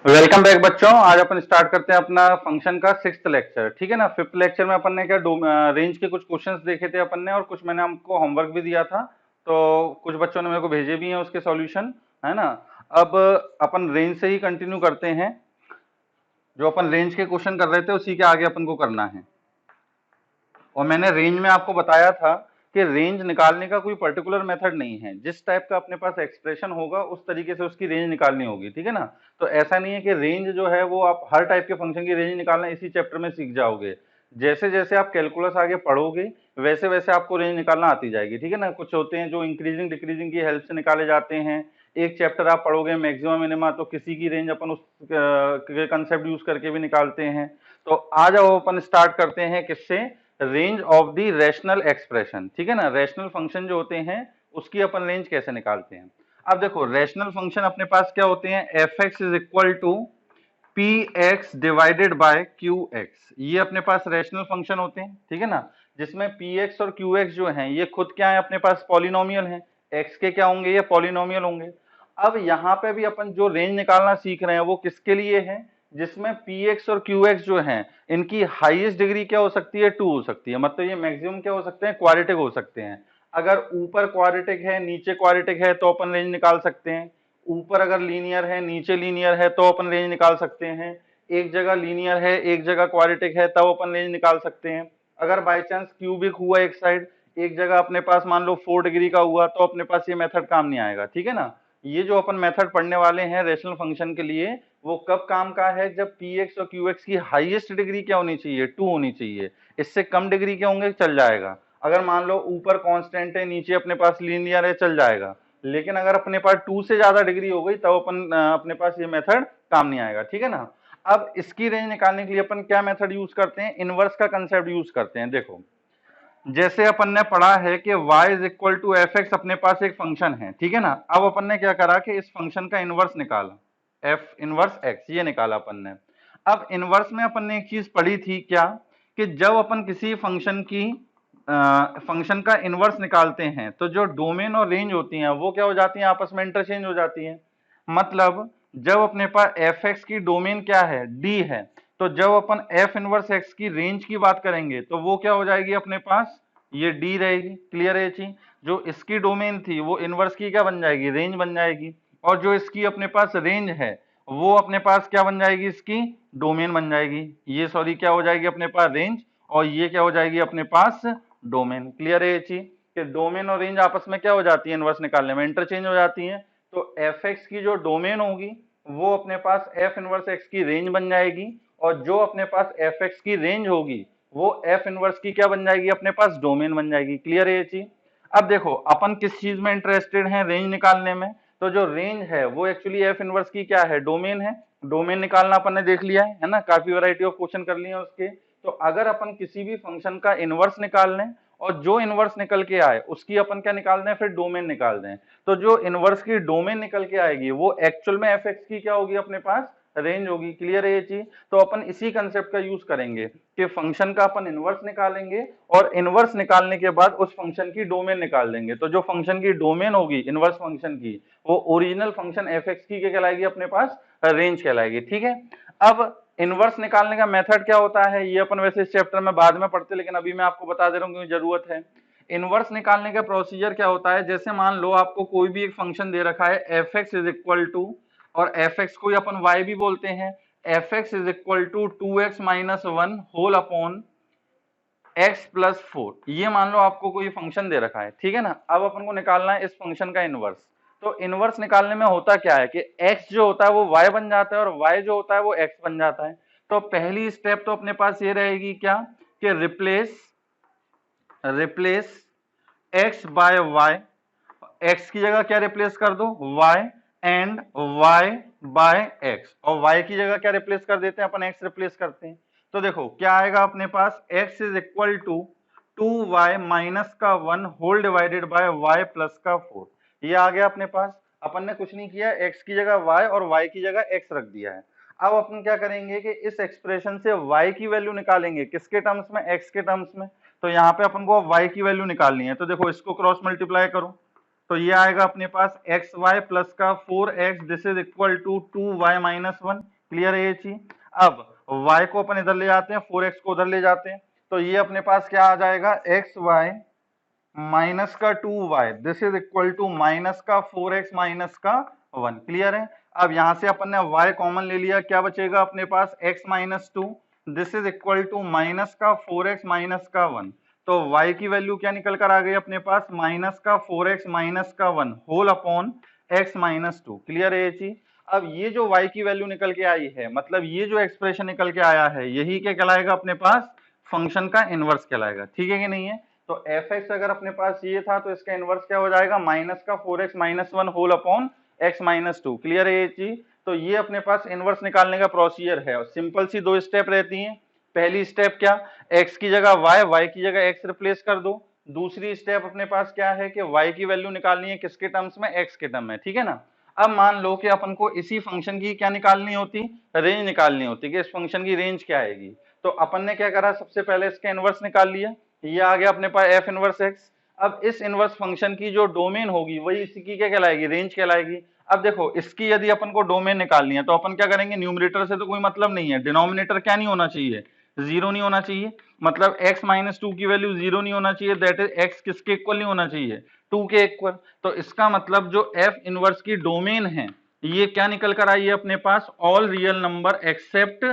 Welcome back बच्चों। आज अपन start करते हैं अपना फंक्शन का 6th लेक्चर। ठीक है ना। 5th लेक्चर में अपन ने क्या रेंज के कुछ क्वेश्चंस देखे थे अपन ने, और कुछ मैंने हमको होमवर्क भी दिया था, तो कुछ बच्चों ने मेरे को भेजे भी हैं उसके सॉल्यूशन, है ना। अब अपन रेंज से ही कंटिन्यू करते हैं। जो अपन रेंज के क्वेश्चन कर रहे थे उसी के आगे अपन को करना है। और मैंने रेंज में आपको बताया था कि रेंज निकालने का कोई पर्टिकुलर मेथड नहीं है। जिस टाइप का अपने पास एक्सप्रेशन होगा उस तरीके से उसकी रेंज निकालनी होगी। ठीक है ना। तो ऐसा नहीं है कि रेंज जो है वो आप हर टाइप के फंक्शन की रेंज निकालना इसी चैप्टर में सीख जाओगे। जैसे जैसे आप कैलकुलस आगे पढ़ोगे वैसे वैसे आपको रेंज निकालना आती जाएगी। ठीक है ना। कुछ होते हैं जो इंक्रीजिंग डिक्रीजिंग की हेल्प से निकाले जाते हैं। एक चैप्टर आप पढ़ोगे मैक्सिमम मिनिमा, तो किसी की रेंज अपन उस कंसेप्ट यूज करके भी निकालते हैं। तो आ जाओ अपन स्टार्ट करते हैं किससे, range of the rational expression. ठीक है ना। रैशनल फंक्शन जो होते हैं उसकी अपन रेंज कैसे निकालते हैं। अब देखो रैशनल फंक्शन अपने पास क्या होते हैं, f x is equal to p x divided by q x. ये अपने पास रैशनल फंक्शन होते हैं। ठीक है ना। जिसमें पी एक्स और क्यू एक्स जो हैं ये खुद क्या है अपने पास, पॉलिनोमियल हैं। एक्स के क्या होंगे, ये पॉलिनोमियल होंगे। अब यहाँ पे भी अपन जो रेंज निकालना सीख रहे हैं वो किसके लिए है, जिसमें पी एक्स और क्यू एक्स जो हैं इनकी हाईएस्ट डिग्री क्या हो सकती है, 2 हो सकती है। मतलब ये मैक्सिमम क्या हो सकते हैं, क्वाड्रेटिक हो सकते हैं। अगर ऊपर क्वाड्रेटिक है नीचे क्वाड्रेटिक है तो अपन रेंज निकाल सकते हैं। ऊपर अगर लीनियर है नीचे लीनियर है तो अपन रेंज निकाल सकते हैं। एक जगह लीनियर है एक जगह क्वाड्रेटिक है तब अपन रेंज निकाल सकते हैं। अगर बाय चांस क्यूबिक हुआ एक साइड, एक जगह अपने पास मान लो 4 डिग्री का हुआ, तो अपने पास ये मेथड काम नहीं आएगा। ठीक है ना। ये जो अपन मेथड पढ़ने वाले हैं रेशनल फंक्शन के लिए, वो कब काम का है, जब पी एक्स और क्यू एक्स की हाईएस्ट डिग्री क्या होनी चाहिए, 2 होनी चाहिए। इससे कम डिग्री के होंगे चल जाएगा। अगर मान लो ऊपर कांस्टेंट है नीचे अपने पास लीनियर है चल जाएगा। लेकिन अगर अपने पास 2 से ज्यादा डिग्री हो गई तब अपन अपने पास ये मेथड काम नहीं आएगा। ठीक है ना। अब इसकी रेंज निकालने के लिए अपन क्या मेथड यूज करते हैं, इनवर्स का कंसेप्ट यूज करते हैं। देखो जैसे अपन ने पढ़ा है कि y is equal to f x अपने पास एक फंक्शन है। ठीक है ना। अब अपन ने क्या करा कि इस फंक्शन का इनवर्स निकाला, f इनवर्स x ये निकाला अपन ने। अब इनवर्स में अपन ने एक चीज पढ़ी थी क्या, कि जब अपन किसी फंक्शन का इनवर्स निकालते हैं तो जो डोमेन और रेंज होती हैं वो क्या हो जाती हैं, आपस में इंटरचेंज हो जाती हैं। मतलब जब अपने पास एफ एक्स की डोमेन क्या है, डी है, तो जब अपन एफ इनवर्स एक्स की रेंज की बात करेंगे तो वो क्या हो जाएगी अपने पास, ये डी रहेगी। क्लियर है ये चीज। जो इसकी डोमेन थी वो इनवर्स की क्या बन जाएगी, रेंज बन जाएगी। और जो इसकी अपने पास रेंज है वो अपने पास क्या बन जाएगी, इसकी डोमेन बन जाएगी। ये सॉरी क्या हो जाएगी अपने पास, रेंज, और ये क्या हो जाएगी अपने पास, डोमेन। क्लियर है ये चीज कि डोमेन और रेंज आपस में क्या हो जाती है, इनवर्स निकालने में इंटरचेंज हो जाती है। तो एफ एक्स की जो डोमेन होगी वो अपने पास एफ इनवर्स एक्स की रेंज बन जाएगी, और जो अपने पास एफ एक्स की रेंज होगी वो एफ इनवर्स की क्या बन जाएगी, अपने पास डोमेन बन जाएगी। क्लियर है ये चीज। अब देखो अपन किस चीज में इंटरेस्टेड हैं, रेंज निकालने में। तो जो रेंज है वो एक्चुअली एफ इनवर्स की क्या है, डोमेन है। डोमेन निकालना अपन ने देख लिया है ना, काफी वैरायटी ऑफ क्वेश्चन कर लिए हैं उसके। तो अगर अपन किसी भी फंक्शन का इनवर्स निकाल लें और जो इनवर्स निकल के आए उसकी अपन क्या निकाल दें, फिर डोमेन निकाल दें, तो जो इनवर्स की डोमेन निकल के आएगी वो एक्चुअल में एफ एक्स की क्या होगी, अपने पास रेंज होगी। क्लियर है ये चीज। तो अपन इसी कंसेप्ट का यूज करेंगे कि फंक्शन का अपन इनवर्स निकालेंगे और इनवर्स निकालने के बाद उस फंक्शन की डोमेन निकाल देंगे। तो जो फंक्शन की डोमेन होगी इनवर्स फंक्शन की, वो ओरिजिनल फंक्शन एफ एक्स की क्या कहलाएगी, अपने पास रेंज कहलाएगी। ठीक है। अब इनवर्स निकालने का मेथड क्या होता है ये अपन वैसे इस चैप्टर में बाद में पढ़ते, लेकिन अभी मैं आपको बता दे रहा हूँ क्योंकि जरूरत है। इनवर्स निकालने का प्रोसीजर क्या होता है, जैसे मान लो आपको कोई भी एक फंक्शन दे रखा है f x is equal to, और एफ एक्स को अपन y भी बोलते हैं, f x is equal to 2x minus 1 whole upon x plus 4। ये मान लो आपको कोई फंक्शन दे रखा है। ठीक है ना। अब अपन को निकालना है इस फंक्शन का इनवर्स। तो इनवर्स निकालने में होता क्या है कि x जो होता है वो y बन जाता है और y जो होता है वो x बन जाता है। तो पहली स्टेप तो अपने पास ये रहेगी क्या, कि replace x by y। x की जगह क्या रिप्लेस कर दो, y, and y by x, और y की जगह क्या रिप्लेस कर देते हैं अपन, x रिप्लेस करते हैं। तो देखो क्या आएगा अपने पास, x is equal to 2y minus का 1 whole divided by y plus का 4। ये आ गया अपने पास। अपन ने कुछ नहीं किया, x की जगह y और y की जगह x रख दिया है। अब अपन क्या करेंगे कि इस एक्सप्रेशन से y की वैल्यू निकालेंगे, किसके टर्म्स में, x के टर्म्स में। तो यहाँ पे अपन को y की वैल्यू निकालनी है। तो देखो इसको क्रॉस मल्टीप्लाई करो, तो ये आएगा अपने पास एक्स वाई प्लस का 4x, this is equal to 2y minus 1। Clear है ये चीज। अब y को अपन इधर ले जाते हैं, 4x को उधर ले जाते हैं, तो ये अपने पास क्या आ जाएगा, एक्स वाई माइनस का 2y, this is equal to minus का 4x माइनस का 1। क्लियर है। अब यहां से अपन ने y कॉमन ले लिया, क्या बचेगा अपने पास, x minus 2, this is equal to minus का 4x माइनस का 1। तो y की वैल्यू क्या निकल कर आ गई अपने पास, माइनस का 4x माइनस का 1 whole upon x minus 2। Clear है ये चीज। अब ये जो y की वैल्यू निकल के आई है, मतलब ये जो एक्सप्रेशन निकल के आया है, यही क्या कहलाएगा अपने पास, फंक्शन का इनवर्स कहलाएगा। ठीक है कि नहीं है। तो fx अगर अपने पास ये था तो इसका इनवर्स क्या हो जाएगा, माइनस का 4x minus 1 whole upon x minus 2। Clear है ये चीज। तो ये अपने पास इनवर्स निकालने का प्रोसीजर है और सिंपल सी दो स्टेप रहती हैं। पहली स्टेप क्या, x की जगह y की जगह x रिप्लेस कर दो। दूसरी स्टेप अपने पास क्या है कि y की वैल्यू निकालनी है किसके टर्म्स में, x के टर्म में। ठीक है ना। अब मान लो कि अपन को इसी फंक्शन की क्या निकालनी होती, रेंज निकालनी होती कि इस फंक्शन की रेंज क्या आएगी। तो अपन ने क्या करा, सबसे पहले इसका इनवर्स निकाल लिया, ये आ गया अपने पास एफ इनवर्स एक्स। अब इस इनवर्स फंक्शन की जो डोमेन होगी वही इसकी क्या कहलाएगी, रेंज कहलाएगी। अब देखो इसकी यदि अपन को डोमेन निकालनी है तो अपन क्या करेंगे, न्यूमरेटर से तो कोई मतलब नहीं है, डिनोमिनेटर क्या नहीं होना चाहिए, जीरो नहीं होना चाहिए। मतलब x माइनस 2 की वैल्यू जीरो नहीं होना चाहिए, दैट इज x किसके इक्वल नहीं होना चाहिए, 2 के इक्वल। तो इसका मतलब जो f इनवर्स की डोमेन है ये क्या निकल कर आई है अपने पास, ऑल रियल नंबर एक्सेप्ट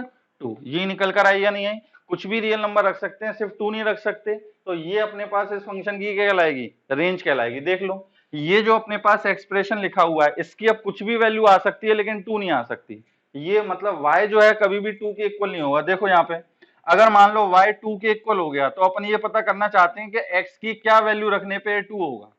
2। ये निकल कर आई या नहीं आई, कुछ भी रियल नंबर रख सकते हैं, सिर्फ 2 नहीं रख सकते। तो ये अपने पास इस फंक्शन की क्या कहलाएगी, रेंज कहलाएगी। देख लो ये जो अपने पास एक्सप्रेशन लिखा हुआ है इसकी अब कुछ भी वैल्यू आ सकती है लेकिन 2 नहीं आ सकती। ये मतलब y जो है कभी भी 2 के इक्वल नहीं होगा। देखो यहाँ पे अगर मान लो y 2 के इक्वल हो गया तो अपन ये पता करना चाहते हैं कि x की क्या वैल्यू रखने पे 2 होगा,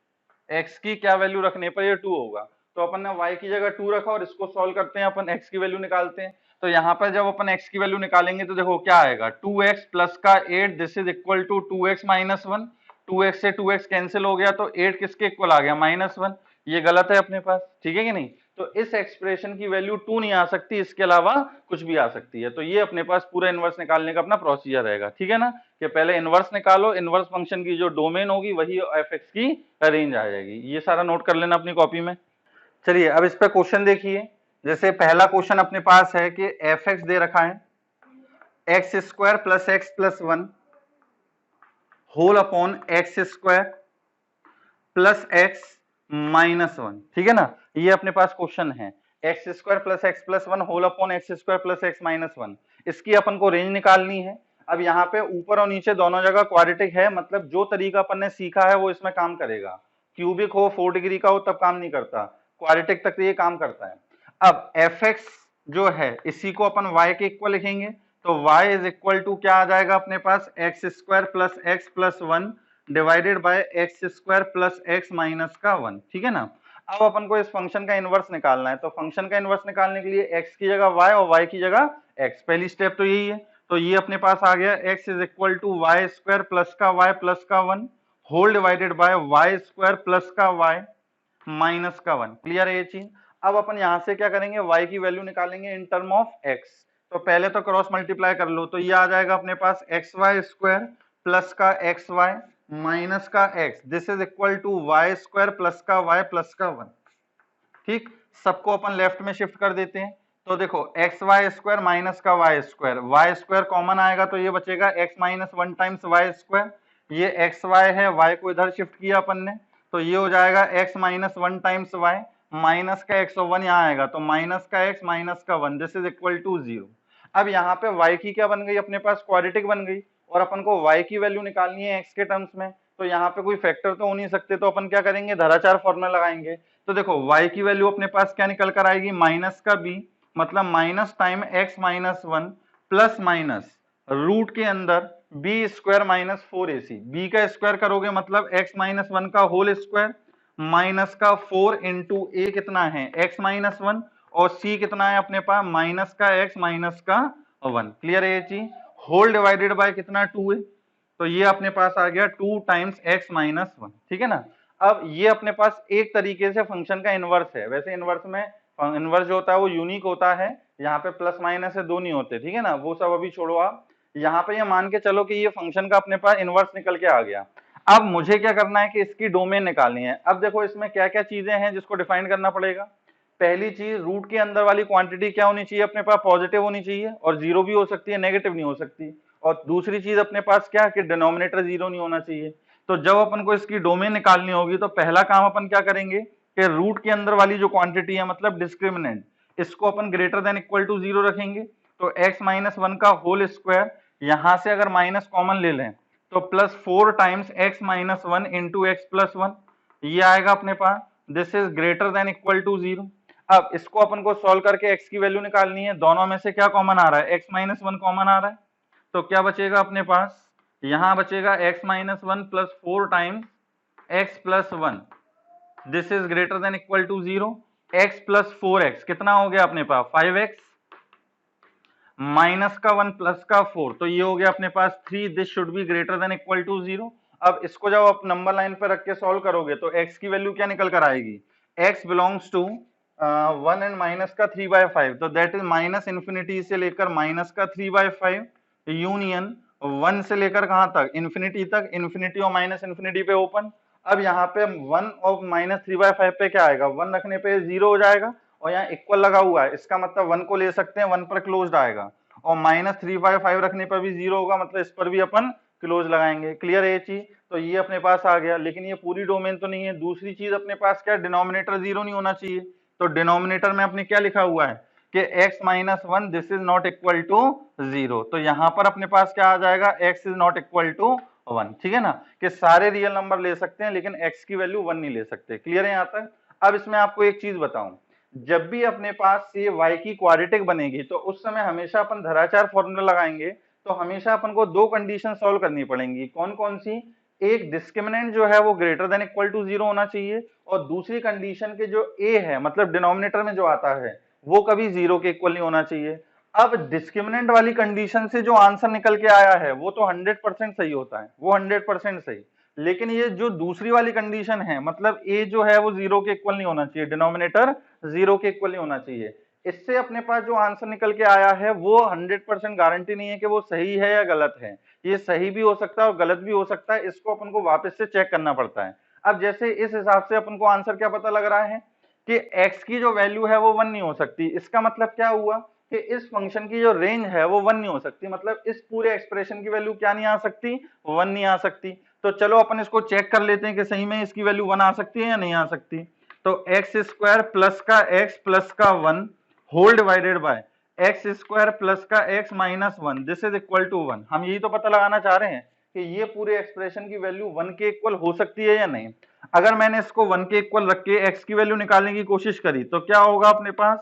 x की क्या वैल्यू रखने पर ये 2 होगा। तो अपन ने y की जगह 2 रखा और इसको सॉल्व करते हैं, अपन x की वैल्यू निकालते हैं। तो यहाँ पर जब अपन x की वैल्यू निकालेंगे तो देखो क्या आएगा, 2x प्लस का 8, this is equal to 2x minus 1। 2x से 2x कैंसिल हो गया तो 8 किसके इक्वल आ गया, माइनस 1। ये गलत है अपने पास, ठीक है कि नहीं। तो इस एक्सप्रेशन की वैल्यू 2 नहीं आ सकती, इसके अलावा कुछ भी आ सकती है। तो ये अपने पास पूरा इनवर्स निकालने का अपना प्रोसीजर रहेगा। ठीक है ना, कि पहले इनवर्स निकालो, इनवर्स फंक्शन की जो डोमेन होगी वही एफ एक्स की रेंज आ जाएगी। ये सारा नोट कर लेना अपनी कॉपी में। चलिए अब इस पे क्वेश्चन देखिए। जैसे पहला क्वेश्चन अपने पास है कि एफ एक्स दे रखा है x square plus x plus 1 whole upon x square plus x minus 1। ठीक है ना, ये अपने पास क्वेश्चन है, x square plus x plus 1 whole upon x square plus x minus 1। इसकी अपन को रेंज निकालनी है। अब यहाँ पे ऊपर और नीचे दोनों जगह क्वाड्रेटिक है, मतलब जो तरीका अपन ने सीखा है वो इसमें काम करेगा। क्यूबिक हो 4 डिग्री का हो तब काम नहीं करता, क्वाड्रेटिक तक ये काम करता है। अब एफ एक्स जो है इसी को अपन y के इक्वल लिखेंगे, तो y इज इक्वल टू क्या आ जाएगा अपने पास, x square plus x plus 1 divided by x square plus x minus का 1। ठीक है ना। अब अपन को इस फंक्शन का इनवर्स निकालना है, तो फंक्शन का इनवर्स निकालने के लिए x की जगह y और y की जगह x, पहली स्टेप तो यही है। तो ये अपने पास आ गया x is equal to y square plus का y प्लस का 1 whole divided by y square plus का y माइनस का 1। क्लियर है ये चीज। अब अपन यहां से क्या करेंगे, y की वैल्यू निकालेंगे इन टर्म ऑफ x। तो पहले तो क्रॉस मल्टीप्लाई कर लो, तो ये आ जाएगा अपने पास एक्स वाई स्क्वायर प्लस का एक्स वाई माइनस का x, this is equal to y square plus का y प्लस का 1। ठीक, सबको अपन लेफ्ट में शिफ्ट कर देते हैं। तो देखो एक्स वाई स्क्वायर माइनस का वाई स्क्वायर कॉमन आएगा तो ये बचेगा x minus 1 times y square. ये एक्स वाई है, वाई को इधर शिफ्ट किया अपन ने, तो ये हो जाएगा x minus 1 times y, minus का एक्स और 1 यहाँ आएगा तो माइनस का एक्स माइनस का 1, दिस इज इक्वल टू 0। अब यहाँ पे y की क्या बन गई अपने पास, क्वाड्रेटिक बन गई, और अपन को y की वैल्यू निकालनी है x के टर्म्स में। तो यहाँ पे कोई फैक्टर तो हो नहीं सकते, तो अपन क्या करेंगे, धराचार फॉर्मूला लगाएंगे। तो देखो y की वैल्यू अपने पास क्या निकल कर आएगी, माइनस का b, मतलब minus time x minus 1 plus minus root के अंदर b square minus 4ac, b का स्क्वायर करोगे मतलब x माइनस 1 का होल स्क्वायर माइनस का 4 इंटू a कितना है x माइनस 1 और c कितना है अपने पास, माइनस का x माइनस का 1। क्लियर है ये चीज। होल डिवाइडेड बाय कितना 2 है, तो ये अपने पास आ गया 2 टाइम्स x माइनस 1। ठीक है ना। अब ये अपने पास एक तरीके से फंक्शन का इनवर्स है। वैसे इनवर्स में इनवर्स जो होता है वो यूनिक होता है, यहाँ पे प्लस माइनस से दो नहीं होते। ठीक है ना, वो सब अभी छोड़ो आप। यहाँ पे ये मान के चलो कि ये फंक्शन का अपने पास इनवर्स निकल के आ गया। अब मुझे क्या करना है कि इसकी डोमेन निकालनी है। अब देखो इसमें क्या क्या चीजें हैं जिसको डिफाइन करना पड़ेगा। पहली चीज, रूट के अंदर वाली क्वांटिटी क्या होनी चाहिए अपने पास, पॉजिटिव होनी चाहिए, और जीरो भी हो सकती है, नेगेटिव नहीं हो सकती। और दूसरी चीज अपने पास क्या, कि डिनोमिनेटर जीरो नहीं होना चाहिए। तो जब अपन को इसकी डोमेन निकालनी होगी तो पहला काम अपन क्या करेंगे कि रूट के अंदर वाली जो क्वांटिटी है मतलब डिस्क्रिमिनेंट, इसको अपन greater than equal to zero रखेंगे। तो x माइनस वन का होल स्क्वायर, यहां से अगर माइनस कॉमन ले लें तो plus 4 times x minus one into x plus one, ये आएगा अपने पास। This is greater than equal to zero. अब इसको अपन को सॉल्व करके x की वैल्यू निकालनी है। दोनों में से क्या कॉमन आ रहा है, x माइनस वन कॉमन आ रहा है। तो क्या बचेगा अपने पास, यहां बचेगा x minus one plus 4 times x plus one, this is greater than equal to zero. x plus 4x कितना हो गया अपने पास, 5x, माइनस का 1 प्लस का 4, तो ये हो गया अपने पास 3। This should be greater than equal to zero. अब इसको जब आप नंबर लाइन पर रख के सॉल्व करोगे तो x की वैल्यू क्या निकल कर आएगी, x belongs to 1 and minus का 3/5, तो दैट इज माइनस इन्फिनिटी से लेकर माइनस का 3/5 यूनियन 1 से लेकर कहां तक, इन्फिनिटी तक, इन्फिनिटी और माइनस इन्फिनिटी पे ओपन। अब यहाँ पे 1 और माइनस 3/5 पे क्या आएगा, 1 रखने पे 0 हो जाएगा, और यहाँ इक्वल लगा हुआ है, इसका मतलब 1 को ले सकते हैं, 1 पर क्लोज्ड आएगा, और माइनस 3/5 रखने पर भी 0 होगा, मतलब इस पर भी अपन क्लोज लगाएंगे। क्लियर है ये चीज, तो ये अपने पास आ गया। लेकिन ये पूरी डोमेन तो नहीं है। दूसरी चीज अपने पास क्या, डिनोमिनेटर जीरो नहीं होना चाहिए। तो डिनोमिनेटर में अपने क्या लिखा हुआ है कि x minus one this is not equal to zero, तो यहां पर अपने पास क्या आ जाएगा, x is not equal to one. ठीक है ना, कि सारे रियल नंबर ले सकते हैं लेकिन x की वैल्यू वन नहीं ले सकते। क्लियर है यहां तक। अब इसमें आपको एक चीज बताऊं, जब भी अपने पास ये y की क्वाड्रेटिक बनेगी तो उस समय हमेशा अपन धराचार फॉर्मूला लगाएंगे, तो हमेशा अपन को दो कंडीशन सॉल्व करनी पड़ेंगी। कौन कौन सी, एक डिस्क्रिमिनेंट जो है वो greater than equal to zero होना चाहिए, और दूसरी कंडीशन के जो a है मतलब डिनोमिनेटर में जो आता है वो कभी जीरो के इक्वल नहीं होना चाहिए। अब डिस्क्रिमिनेंट वाली कंडीशन से जो आंसर निकल के आया है वो तो 100% सही होता है, वो 100% सही। लेकिन ये जो दूसरी वाली कंडीशन है मतलब a जो है वो जीरो के इक्वल नहीं होना चाहिए, डिनोमिनेटर जीरो के इक्वल नहीं होना चाहिए। इससे अपने पास जो आंसर निकल के आया है वो 100% गारंटी नहीं है कि वो सही है या गलत है। ये सही भी हो सकता है और गलत भी हो सकता है, इसको अपन को वापस से चेक करना पड़ता है। अब जैसे इस हिसाब से अपन को आंसर क्या पता लग रहा है कि x की जो वैल्यू है वो वन नहीं हो सकती। इसका मतलब क्या हुआ कि इस फंक्शन की जो रेंज है वो वन नहीं हो सकती, मतलब इस पूरे एक्सप्रेशन की वैल्यू क्या नहीं आ सकती, वन नहीं आ सकती। तो चलो अपन इसको चेक कर लेते हैं कि सही में इसकी वैल्यू वन आ सकती है या नहीं आ सकती। तो एक्स स्क्वायर प्लस का एक्स प्लस का one whole divided by x square plus का x minus one, this is equal to one. हम यही तो पता लगाना चाह रहे हैं कि ये पूरे एक्सप्रेशन की वैल्यू वन के इक्वल हो सकती है या नहीं। अगर मैंने इसको वन के इक्वल रख के एक्स की वैल्यू निकालने की कोशिश करी तो क्या होगा अपने पास,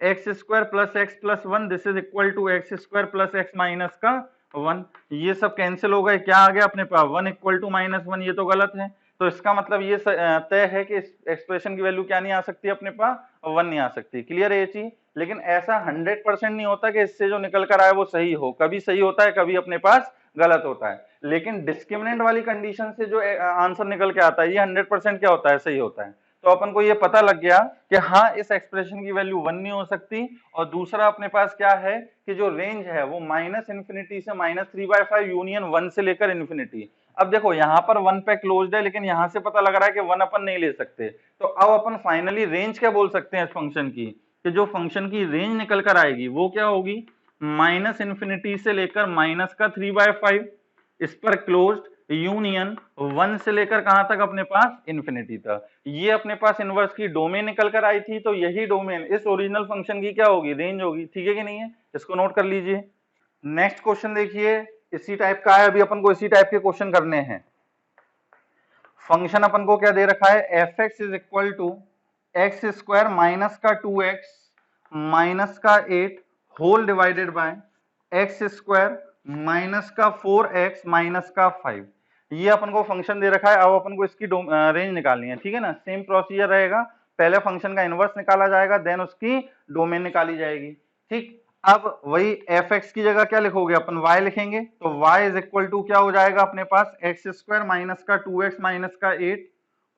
x square plus x plus one, this is equal to x square plus x minus का वन। ये सब कैंसिल हो गए, क्या आ गया अपने पास, one equal to minus one. ये तो गलत है, तो इसका मतलब ये तय है कि इस एक्सप्रेशन की वैल्यू क्या नहीं आ सकती अपने पास, वन नहीं आ सकती। क्लियर है ये चीज। लेकिन ऐसा 100% नहीं होता कि इससे जो निकल कर आए वो सही हो, कभी सही होता है कभी अपने पास गलत होता है। लेकिन डिस्क्रिमिनेंट वाली कंडीशन से जो आंसर निकल के आता है ये 100% क्या होता है, सही होता है। तो अपन को ये पता लग गया कि हाँ इस एक्सप्रेशन की वैल्यू वन नहीं हो सकती। और दूसरा अपने पास क्या है कि जो रेंज है वो माइनस इन्फिनिटी से माइनस 3/5 यूनियन वन से लेकर इन्फिनिटी। अब देखो यहाँ पर वन पे क्लोज्ड है लेकिन यहाँ से पता लग रहा है कि वन अपन नहीं ले सकते। तो अब अपन फाइनली रेंज क्या बोल सकते हैं इस फंक्शन की, कि जो फंक्शन की रेंज निकल कर आएगी वो क्या होगी, माइनस इन्फिनिटी से लेकर माइनस का 3/5 इस पर क्लोज्ड यूनियन वन से लेकर कहां तक अपने पास, इन्फिनिटी तक। ये अपने पास इनवर्स की डोमेन निकल कर आई थी, तो यही डोमेन इस ओरिजिनल फंक्शन की क्या होगी, रेंज होगी। ठीक है कि नहीं है, इसको नोट कर लीजिए। नेक्स्ट क्वेश्चन देखिए, इसी टाइप का है, अभी अपन को इसी टाइप के क्वेश्चन करने हैं। फंक्शन अपन को क्या दे रखा है, f x is equal to x square minus का 2x माइनस का 8 whole divided by x square minus का 4x माइनस का 5। ये अपन को फंक्शन दे रखा है। अब अपन को इसकी रेंज निकालनी है। ठीक है ना, सेम प्रोसीजर रहेगा, पहले फंक्शन का इनवर्स निकाला जाएगा देन उसकी डोमेन निकाली जाएगी। ठीक, अब वही एफ एक्स की जगह क्या लिखोगे अपन, y लिखेंगे। तो y इज इक्वल टू क्या हो जाएगा अपने पास, एक्स स्क्वायर माइनस का 2x माइनस का 8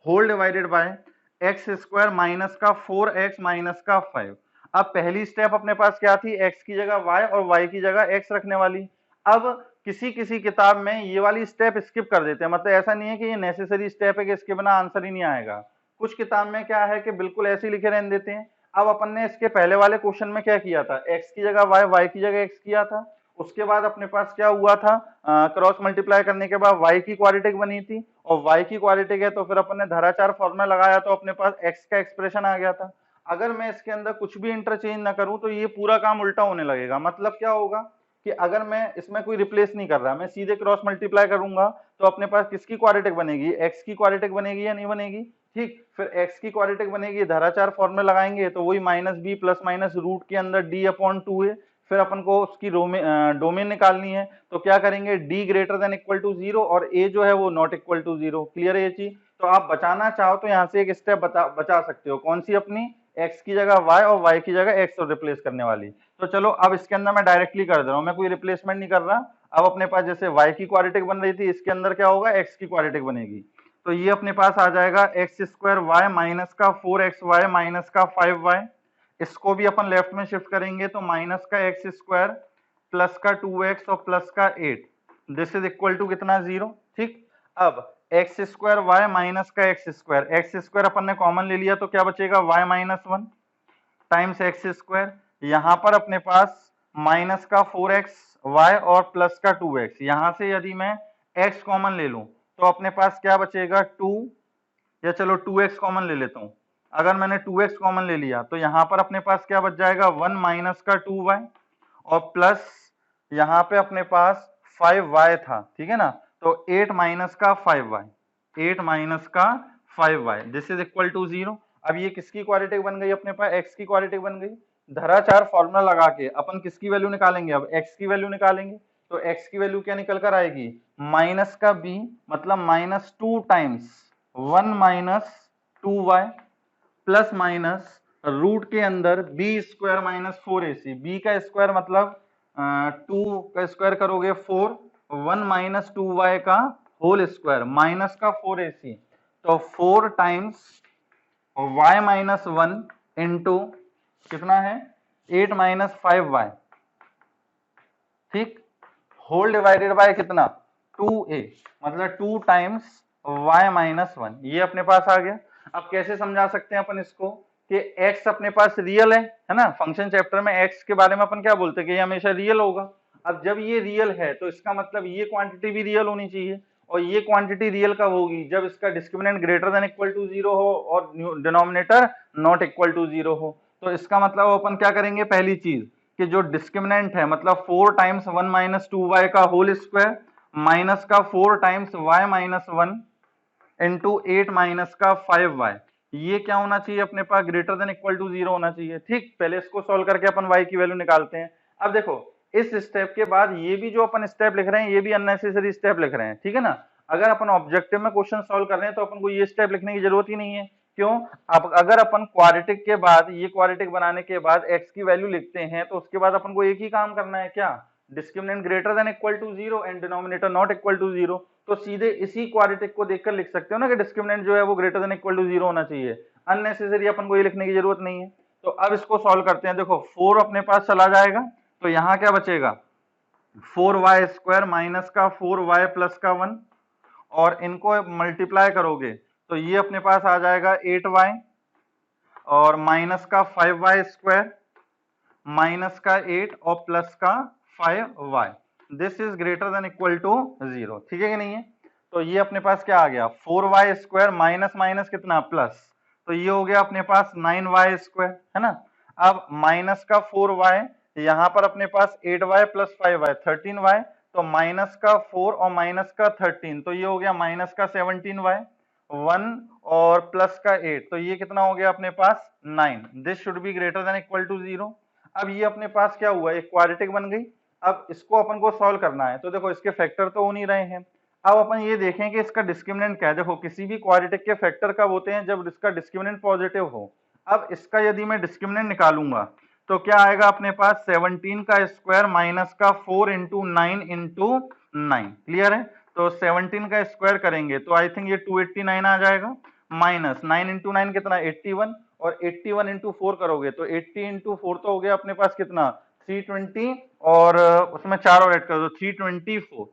whole divided by x square minus का 4x माइनस का 5। अब पहली स्टेप अपने पास क्या थी, x की जगह y और y की जगह x रखने वाली। अब किसी किसी किताब में ये वाली स्टेप स्किप कर देते हैं, मतलब ऐसा नहीं है कि ये नेसेसरी स्टेप है कि इसके बिना आंसर ही नहीं आएगा। कुछ किताब में क्या है कि बिल्कुल ऐसे ही लिखे रहने देते हैं। अब अपन ने इसके पहले वाले क्वेश्चन में क्या किया था, x की जगह y, y की जगह x किया था। उसके बाद अपने पास क्या हुआ था, क्रॉस मल्टीप्लाई करने के बाद y की क्वाड्रेटिक बनी थी, और y की क्वाड्रेटिक है तो फिर अपन ने धाराचार फॉर्मूला लगाया तो अपने पास x का एक्सप्रेशन आ गया था। अगर मैं इसके अंदर कुछ भी इंटरचेंज ना करूं तो ये पूरा काम उल्टा होने लगेगा। मतलब क्या होगा कि अगर मैं इसमें कोई रिप्लेस नहीं कर रहा, मैं सीधे क्रॉस मल्टीप्लाई करूंगा तो अपने पास किसकी क्वाड्रेटिक बनेगी, x की क्वाड्रेटिक बनेगी या नहीं बनेगी। ठीक, फिर x की क्वाड्रेटिक बनेगी, धाराचार फॉर्मूला लगाएंगे तो वही minus b plus minus root के अंदर डी अपॉन टू है। फिर अपन को उसकी डोमेन निकालनी है, तो क्या करेंगे, d greater than equal to 0 और a जो है वो नॉट इक्वल टू 0। क्लियर है ये चीज। तो आप बचाना चाहो तो यहाँ से एक स्टेप बचा सकते हो, कौन सी, अपनी x की जगह y और y की जगह x और रिप्लेस करने वाली। तो चलो अब इसके अंदर मैं डायरेक्टली कर दे रहा हूँ, मैं कोई रिप्लेसमेंट नहीं कर रहा। अब अपने पास जैसे y की क्वाड्रेटिक बन रही थी, इसके अंदर क्या होगा, x की क्वाड्रेटिक बनेगी। तो ये अपने पास आ जाएगा एक्स स्क्वायर वाई माइनस का 4xy माइनस का 5y। इसको भी अपन लेफ्ट में शिफ्ट करेंगे तो माइनस का एक्स स्क्वायर प्लस का 2x और प्लस का 8, दिस इज इक्वल टू कितना, 0। ठीक, अब एक्स स्क्वायर वाई माइनस का एक्स स्क्वायर अपन ने कॉमन ले लिया तो क्या बचेगा, y minus 1 times x square. यहाँ पर अपने पास माइनस का 4xy और प्लस का 2x, यहां से यदि मैं x कॉमन ले लूं तो अपने पास क्या बचेगा, 2, या चलो 2x कॉमन ले लेता हूं। अगर मैंने 2x कॉमन ले लिया तो यहां पर अपने पास क्या बच जाएगा, 1 माइनस का 2y और प्लस यहाँ पे अपने पास 5y था, ठीक है ना। तो 8 माइनस का 5y, 8 माइनस का 5y, this is equal to 0। अब ये किसकी क्वाड्रेटिक बन गई, अपने पास x की क्वाड्रेटिक बन गई। धाराचार फॉर्मूला लगा के अपन किसकी वैल्यू निकालेंगे, अब x की वैल्यू निकालेंगे। तो x की वैल्यू क्या निकल कर आएगी, माइनस का b मतलब minus 2 times 1 minus 2y plus minus root के अंदर b square minus 4ac, b का स्क्वायर मतलब 2 का स्क्वायर करोगे 4, 1 माइनस 2y का होल स्क्वायर माइनस का 4ac, तो 4 टाइम्स y माइनस 1 इंटू कितना है 8 माइनस 5y, ठीक, होल डिवाइडेड बाय कितना 2a, मतलब 2 टाइम्स y माइनस 1, ये अपने पास आ गया। अब कैसे समझा सकते हैं अपन इसको कि x अपने पास रियल है ना। फंक्शन चैप्टर में x के बारे में अपन क्या बोलते हैं कि ये हमेशा रियल होगा। अब जब ये रियल है तो इसका मतलब ये क्वांटिटी भी रियल होनी चाहिए, और ये क्वांटिटी रियल कब होगी, जब इसका discriminant greater than equal to 0 हो और डिनोमिनेटर नॉट इक्वल टू 0 हो। तो इसका मतलब अपन क्या करेंगे, पहली चीज कि जो डिस्क्रिमिनेंट है मतलब 4 टाइम्स 1 माइनस 2y का होल स्क्वायर माइनस का 4 times y minus 1 into 8 minus का 5y, ये क्या होना चाहिए अपने पास, ग्रेटर देन इक्वल टू 0 होना चाहिए। ठीक, पहले इसको सॉल्व करके अपन y की वैल्यू निकालते हैं। अब देखो इस स्टेप के बाद ये भी जो अपन स्टेप लिख रहे हैं ये भी अननेसेसरी स्टेप लिख रहे हैं, ठीक है ना। अगर अपन ऑब्जेक्टिव में क्वेश्चन सॉल्व कर रहे हैं तो अपन को ये स्टेप लिखने की जरूरत ही नहीं है। क्यों, अब अगर अपन क्वाड्रेटिक के बाद ये क्वाड्रेटिक बनाने के बाद x की वैल्यू लिखते हैं तो उसके बाद अपन को एक ही काम करना है, क्या, discriminant greater than equal to 0 and denominator not equal to 0। तो सीधे इसी क्वाड्रेटिक को देखकर लिख सकते हो ना कि डिस्क्रिमिनेंट जो है वो ग्रेटर देन इक्वल टू 0 होना चाहिए। अननेसेसरी अपन को ये लिखने की जरूरत नहीं है। तो अब इसको सॉल्व करते हैं। देखो 4 अपने पास चला जाएगा तो यहाँ क्या बचेगा, 4y स्क्वायर माइनस का 4y प्लस का 1, और इनको मल्टीप्लाई करोगे तो ये अपने पास आ जाएगा 8y और माइनस का 5y स्क्वायर माइनस का 8 और प्लस का 5y, this is greater than equal to 0, ठीक है कि नहीं है। तो ये अपने पास क्या आ गया, 4y स्क्वायर माइनस माइनस कितना प्लस, तो ये हो गया अपने पास 9y स्क्वायर, है ना। अब माइनस का 4y, यहाँ पर अपने पास 8y प्लस 5y 13y, तो माइनस का 4 और माइनस का 13, तो ये हो गया माइनस का 17y, 1 और प्लस का 8, तो ये कितना हो गया अपने पास 9, this should be greater than equal to 0। अब ये अपने पास क्या हुआ, एक क्वाड्रेटिक बन गई। अब इसको अपन को सॉल्व करना है तो देखो इसके फैक्टर तो हो नहीं रहे हैं। अब अपन ये देखें कि इसका डिस्क्रिमिनेंट क्या है। देखो किसी भी क्वाड्रेटिक के फैक्टर कब होते हैं, जब इसका डिस्क्रिमिनेंट पॉजिटिव हो। अब इसका यदि मैं डिस्क्रिमिनेंट निकालूंगा तो क्या आएगा अपने पास 17 का स्क्वायर माइनस का 4 इंटू 9 इंटू 9, क्लियर है। तो 17 का स्क्वायर करेंगे तो आई थिंक ये 289 आ जाएगा, माइनस 9 इंटू 9 कितना 81, और 81 इंटू 4 करोगे तो 80 इंटू 4 तो हो गया अपने पास कितना 320 और उसमें 4 और ऐड कर दो 324।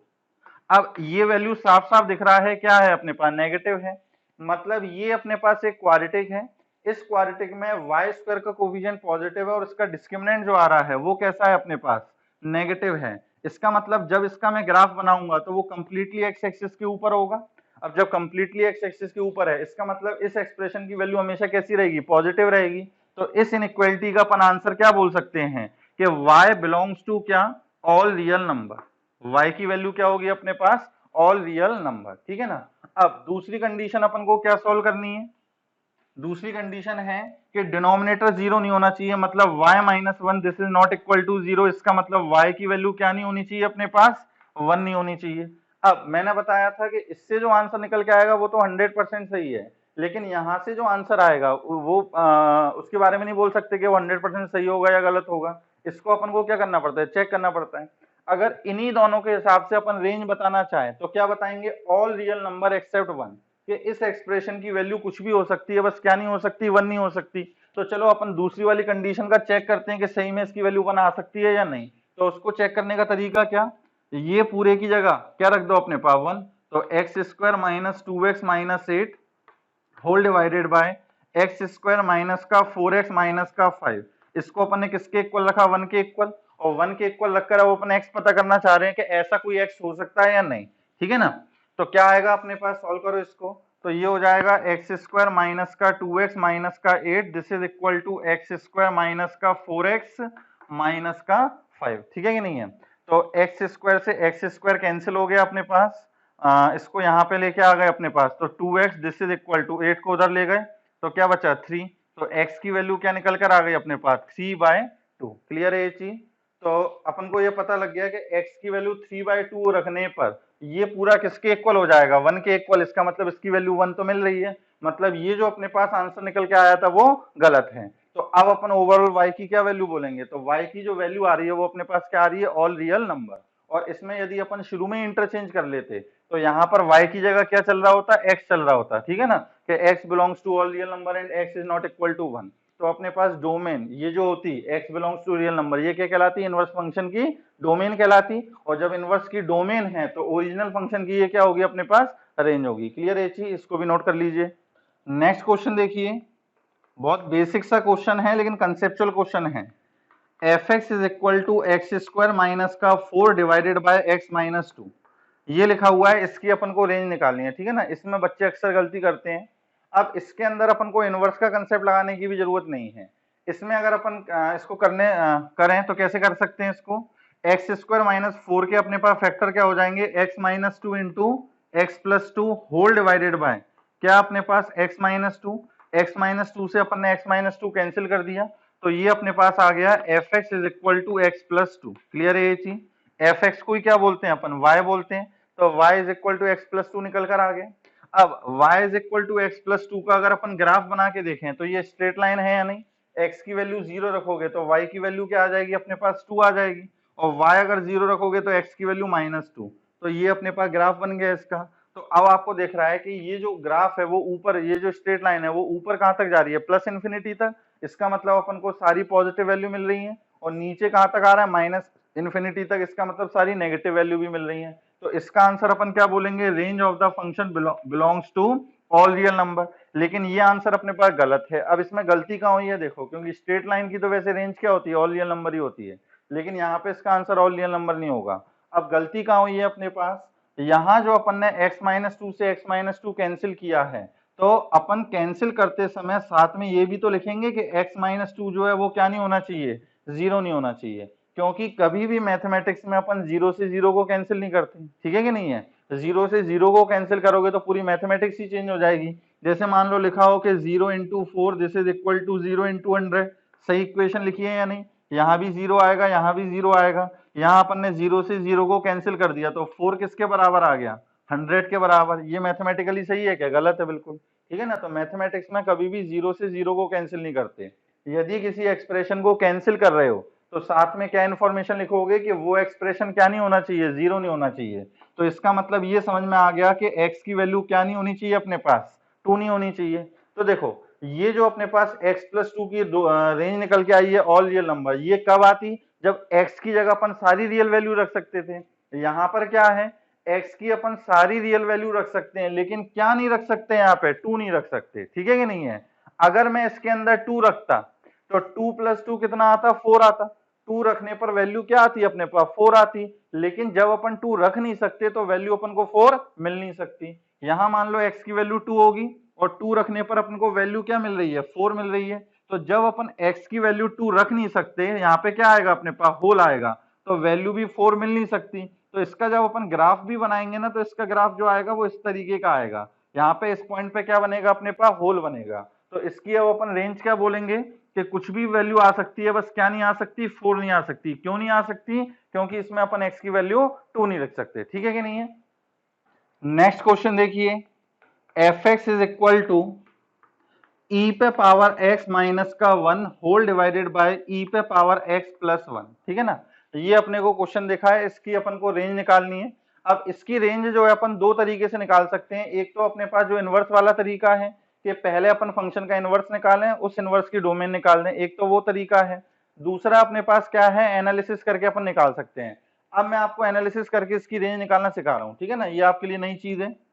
अब ये वैल्यू साफ साफ दिख रहा है क्या है अपने पास, नेगेटिव है। मतलब ये अपने पास एक क्वाड्रेटिक है, इस क्वाड्रेटिक में वाई स्क्वायर का कोफिशिएंट पॉजिटिव है और इसका डिस्क्रिमिनेंट जो आ रहा है वो कैसा है अपने पास, नेगेटिव है। इसका मतलब जब इसका मैं ग्राफ बनाऊंगा तो वो कंप्लीटली एक्स एक्सिस के ऊपर होगा। अब जब कंप्लीटली एक्स एक्सिस के ऊपर है इसका मतलब इस एक्सप्रेशन की वैल्यू हमेशा कैसी रहेगी, पॉजिटिव रहेगी। तो इस इनइक्वालिटी का अपन आंसर क्या बोल सकते हैं कि y बिलोंग्स टू क्या, ऑल रियल नंबर। y की वैल्यू क्या होगी अपने पास, ऑल रियल नंबर, ठीक है ना। अब दूसरी कंडीशन अपन को क्या सॉल्व करनी है, दूसरी कंडीशन है कि डिनोमिनेटर जीरो नहीं होना चाहिए, मतलब y minus one this is not equal to zero. इसका मतलब y की वैल्यू क्या नहीं होनी चाहिए अपने पास, 1 नहीं होनी चाहिए। अब मैंने बताया था कि इससे जो आंसर निकल के आएगा वो तो 100% सही है, लेकिन यहां से जो आंसर आएगा वो उसके बारे में नहीं बोल सकते कि वो 100% सही होगा या गलत होगा। इसको अपन को क्या करना पड़ता है, चेक करना पड़ता है। अगर इन्हीं दोनों के हिसाब से अपन रेंज बताना चाहें तो क्या बताएंगे, ऑल रियल नंबर एक्सेप्ट 1, कि इस एक्सप्रेशन की वैल्यू कुछ भी हो सकती है, बस क्या नहीं हो सकती, 1 नहीं हो सकती। तो चलो अपन दूसरी वाली कंडीशन का चेक करते हैं कि सही में इसकी वैल्यू 1 आ सकती है या नहीं। तो उसको चेक करने का तरीका क्या, ये पूरे की जगह क्या रख दो अपने पास 1, तो x square minus 2x minus 8 whole divided by x square minus का 4x माइनस का 5। इसको अपन ने किसके इक्वल रखा, 1 के इक्वल, और 1 के इक्वल रखकर अब अपन x पता करना चाह रहे हैं कि ऐसा कोई x हो सकता है या नहीं, ठीक है ना। तो क्या आएगा अपने पास, सॉल्व करो इसको, तो ये हो जाएगा एक्स स्क्वायर माइनस का 2x माइनस का 8 this is equal to x square minus का 4x माइनस का 5, ठीक है कि नहीं है। तो एक्स स्क्वायर से एक्स स्क्वायर कैंसिल हो गया अपने पास, इसको यहाँ पे लेके आ गए अपने पास, तो 2x this is equal to 8 को उधर ले गए तो क्या बचा 3। तो x की वैल्यू क्या निकल कर आ गई अपने पास, 3/2। क्लियर है ये चीज। तो अपन को ये पता लग गया कि x की वैल्यू 3/2 रखने पर ये पूरा किसके इक्वल हो जाएगा, 1 के इक्वल। इसका मतलब इसकी वैल्यू 1 तो मिल रही है, मतलब ये जो अपने पास आंसर निकल के आया था वो गलत है। तो अब अपन ओवरऑल y की क्या वैल्यू बोलेंगे, तो y की जो वैल्यू आ रही है वो अपने पास क्या आ रही है, ऑल रियल नंबर। और इसमें यदि अपन शुरू में इंटरचेंज कर लेते तो यहाँ पर y की जगह क्या चल रहा होता, x चल रहा होता, ठीक है ना, कि x belongs to all real number and x is not equal to 1। तो अपने पास डोमेन ये जो होती x belongs to real number, ये क्या कहलाती है, इनवर्स फंक्शन की डोमेन कहलाती। और जब इनवर्स की डोमेन है तो ओरिजिनल फंक्शन की ये क्या होगी अपने पास, रेंज होगी। क्लियर है चीज, इसको भी नोट कर लीजिए। नेक्स्ट क्वेश्चन देखिए, बहुत बेसिक सा क्वेश्चन है लेकिन कंसेप्चुअल क्वेश्चन है। F x is equal to x square minus का 4 डिवाइडेड बाय एक्स माइनस 2, ये लिखा हुआ है। इसकी अपन को रेंज निकालनी है, ठीक है ना। इसमें बच्चे अक्सर गलती करते हैं। अब इसके अंदर अपन को इनवर्स का कंसेप्ट लगाने की भी जरूरत नहीं है। इसमें अगर अपन इसको करें तो कैसे कर सकते हैं इसको, एक्स स्क्वायर माइनस 4 के अपने पास फैक्टर क्या हो जाएंगे, x minus 2 into x plus 2 whole divided by क्या अपने पास एक्स माइनस 2। एक्स माइनस 2 से अपन ने एक्स माइनस 2 कैंसिल कर दिया तो ये अपने पास आ गया f x is equal to x plus 2। Clear है ये चीज। एफ एक्स को ही क्या बोलते हैं अपन, y बोलते हैं, तो y is equal to x plus 2 निकल कर आ गया। अब y is equal to x plus 2 का अगर अपन ग्राफ बना के देखें तो ये स्ट्रेट लाइन है या नहीं। x की वैल्यू 0 रखोगे तो y की वैल्यू क्या आ जाएगी अपने पास, 2 आ जाएगी, और y अगर 0 रखोगे तो x की वैल्यू -2। तो ये अपने पास ग्राफ बन गया इसका। तो अब आपको देख रहा है कि ये जो ग्राफ है वो ऊपर, ये जो स्ट्रेट लाइन है वो ऊपर कहाँ तक जा रही है, प्लस इन्फिनिटी तक। इसका मतलब अपन को सारी पॉजिटिव वैल्यू मिल रही है, और नीचे कहाँ तक आ रहा है, माइनस इन्फिनिटी तक। इसका मतलब सारी नेगेटिव वैल्यू भी मिल रही है। तो इसका आंसर अपन क्या बोलेंगे, range of the function belongs to all real number. लेकिन ये आंसर अपने पास गलत है। अब इसमें गलती कहाँ हुई है देखो, क्योंकि स्ट्रेट लाइन की तो वैसे रेंज क्या होती है, ऑल रियल नंबर ही होती है, लेकिन यहाँ पे इसका आंसर ऑल रियल नंबर नहीं होगा। अब गलती कहाँ हुई है अपने पास, यहाँ जो अपन ने x माइनस 2 से x माइनस 2 कैंसिल किया है, तो अपन कैंसिल करते समय साथ में ये भी तो लिखेंगे कि x माइनस 2 जो है वो क्या नहीं होना चाहिए, 0 नहीं होना चाहिए। क्योंकि कभी भी मैथमेटिक्स में अपन 0 से 0 को कैंसिल नहीं करते, ठीक है कि नहीं है। 0 से 0 को कैंसिल करोगे तो पूरी मैथमेटिक्स ही चेंज हो जाएगी। जैसे मान लो लिखा हो कि 0 into 4 this is equal to 0 into 100, सही इक्वेशन लिखी है या नहीं। यहाँ भी 0 आएगा, यहाँ भी 0 आएगा। यहाँ अपन ने 0 से 0 को कैंसिल कर दिया तो 4 किसके बराबर आ गया, 100 के बराबर। ये मैथमेटिकली सही है क्या, गलत है बिल्कुल, ठीक है ना। तो मैथमेटिक्स में कभी भी 0 से 0 को कैंसिल नहीं करते। यदि किसी एक्सप्रेशन को कैंसिल कर रहे हो तो साथ में क्या इन्फॉर्मेशन लिखोगे कि वो एक्सप्रेशन क्या नहीं होना चाहिए, 0 नहीं होना चाहिए। तो इसका मतलब ये समझ में आ गया कि x की वैल्यू क्या नहीं होनी चाहिए अपने पास, 2 नहीं होनी चाहिए। तो देखो ये जो अपने पास x प्लस 2 की रेंज निकल के आई है ऑल रियल नंबर, ये कब आती, जब x की जगह अपन सारी रियल वैल्यू रख सकते थे। यहाँ पर क्या है, x की अपन सारी रियल वैल्यू रख सकते हैं, लेकिन क्या नहीं रख सकते, यहाँ पे 2 नहीं रख सकते, ठीक है कि नहीं है। अगर मैं इसके अंदर 2 रखता तो 2 + 2 कितना आता, 4 आता। 2 रखने पर वैल्यू क्या आती अपने पास, 4 आती। लेकिन जब अपन 2 रख नहीं सकते तो वैल्यू अपन को 4 मिल नहीं सकती। यहां मान लो x की वैल्यू 2 होगी और 2 रखने पर अपन को वैल्यू क्या मिल रही है, 4 मिल रही है। तो जब अपन x की वैल्यू 2 रख नहीं सकते, यहाँ पे क्या आएगा अपने पास, होल आएगा, तो वैल्यू भी 4 मिल नहीं सकती। तो इसका जब अपन ग्राफ भी बनाएंगे ना, तो इसका ग्राफ जो आएगा वो इस तरीके का आएगा। यहाँ पे इस पॉइंट पे क्या बनेगा अपने पास, होल बनेगा। तो इसकी अब अपन रेंज क्या बोलेंगे कि कुछ भी वैल्यू आ सकती है, बस क्या नहीं आ सकती, 4 नहीं आ सकती। क्यों नहीं आ सकती, क्योंकि इसमें अपन x की वैल्यू 2 नहीं रख सकते, ठीक है कि नहीं है। नेक्स्ट क्वेश्चन देखिए, fx is equal to e पे पावर x माइनस का 1 होल डिवाइडेड बाय e पे पावर x प्लस 1, ठीक है ना। ये अपने को क्वेश्चन देखा है, इसकी अपन को रेंज निकालनी है। अब इसकी रेंज जो है अपन दो तरीके से निकाल सकते हैं। एक तो अपने पास जो इनवर्स वाला तरीका है कि पहले अपन फंक्शन का इनवर्स निकालें, उस इनवर्स की डोमेन निकाल दें, एक तो वो तरीका है। दूसरा अपने पास क्या है, एनालिसिस करके अपन निकाल सकते हैं। अब मैं आपको एनालिसिस करके इसकी रेंज निकालना सिखा रहा हूँ, ठीक है ना, ये आपके लिए नई चीज है।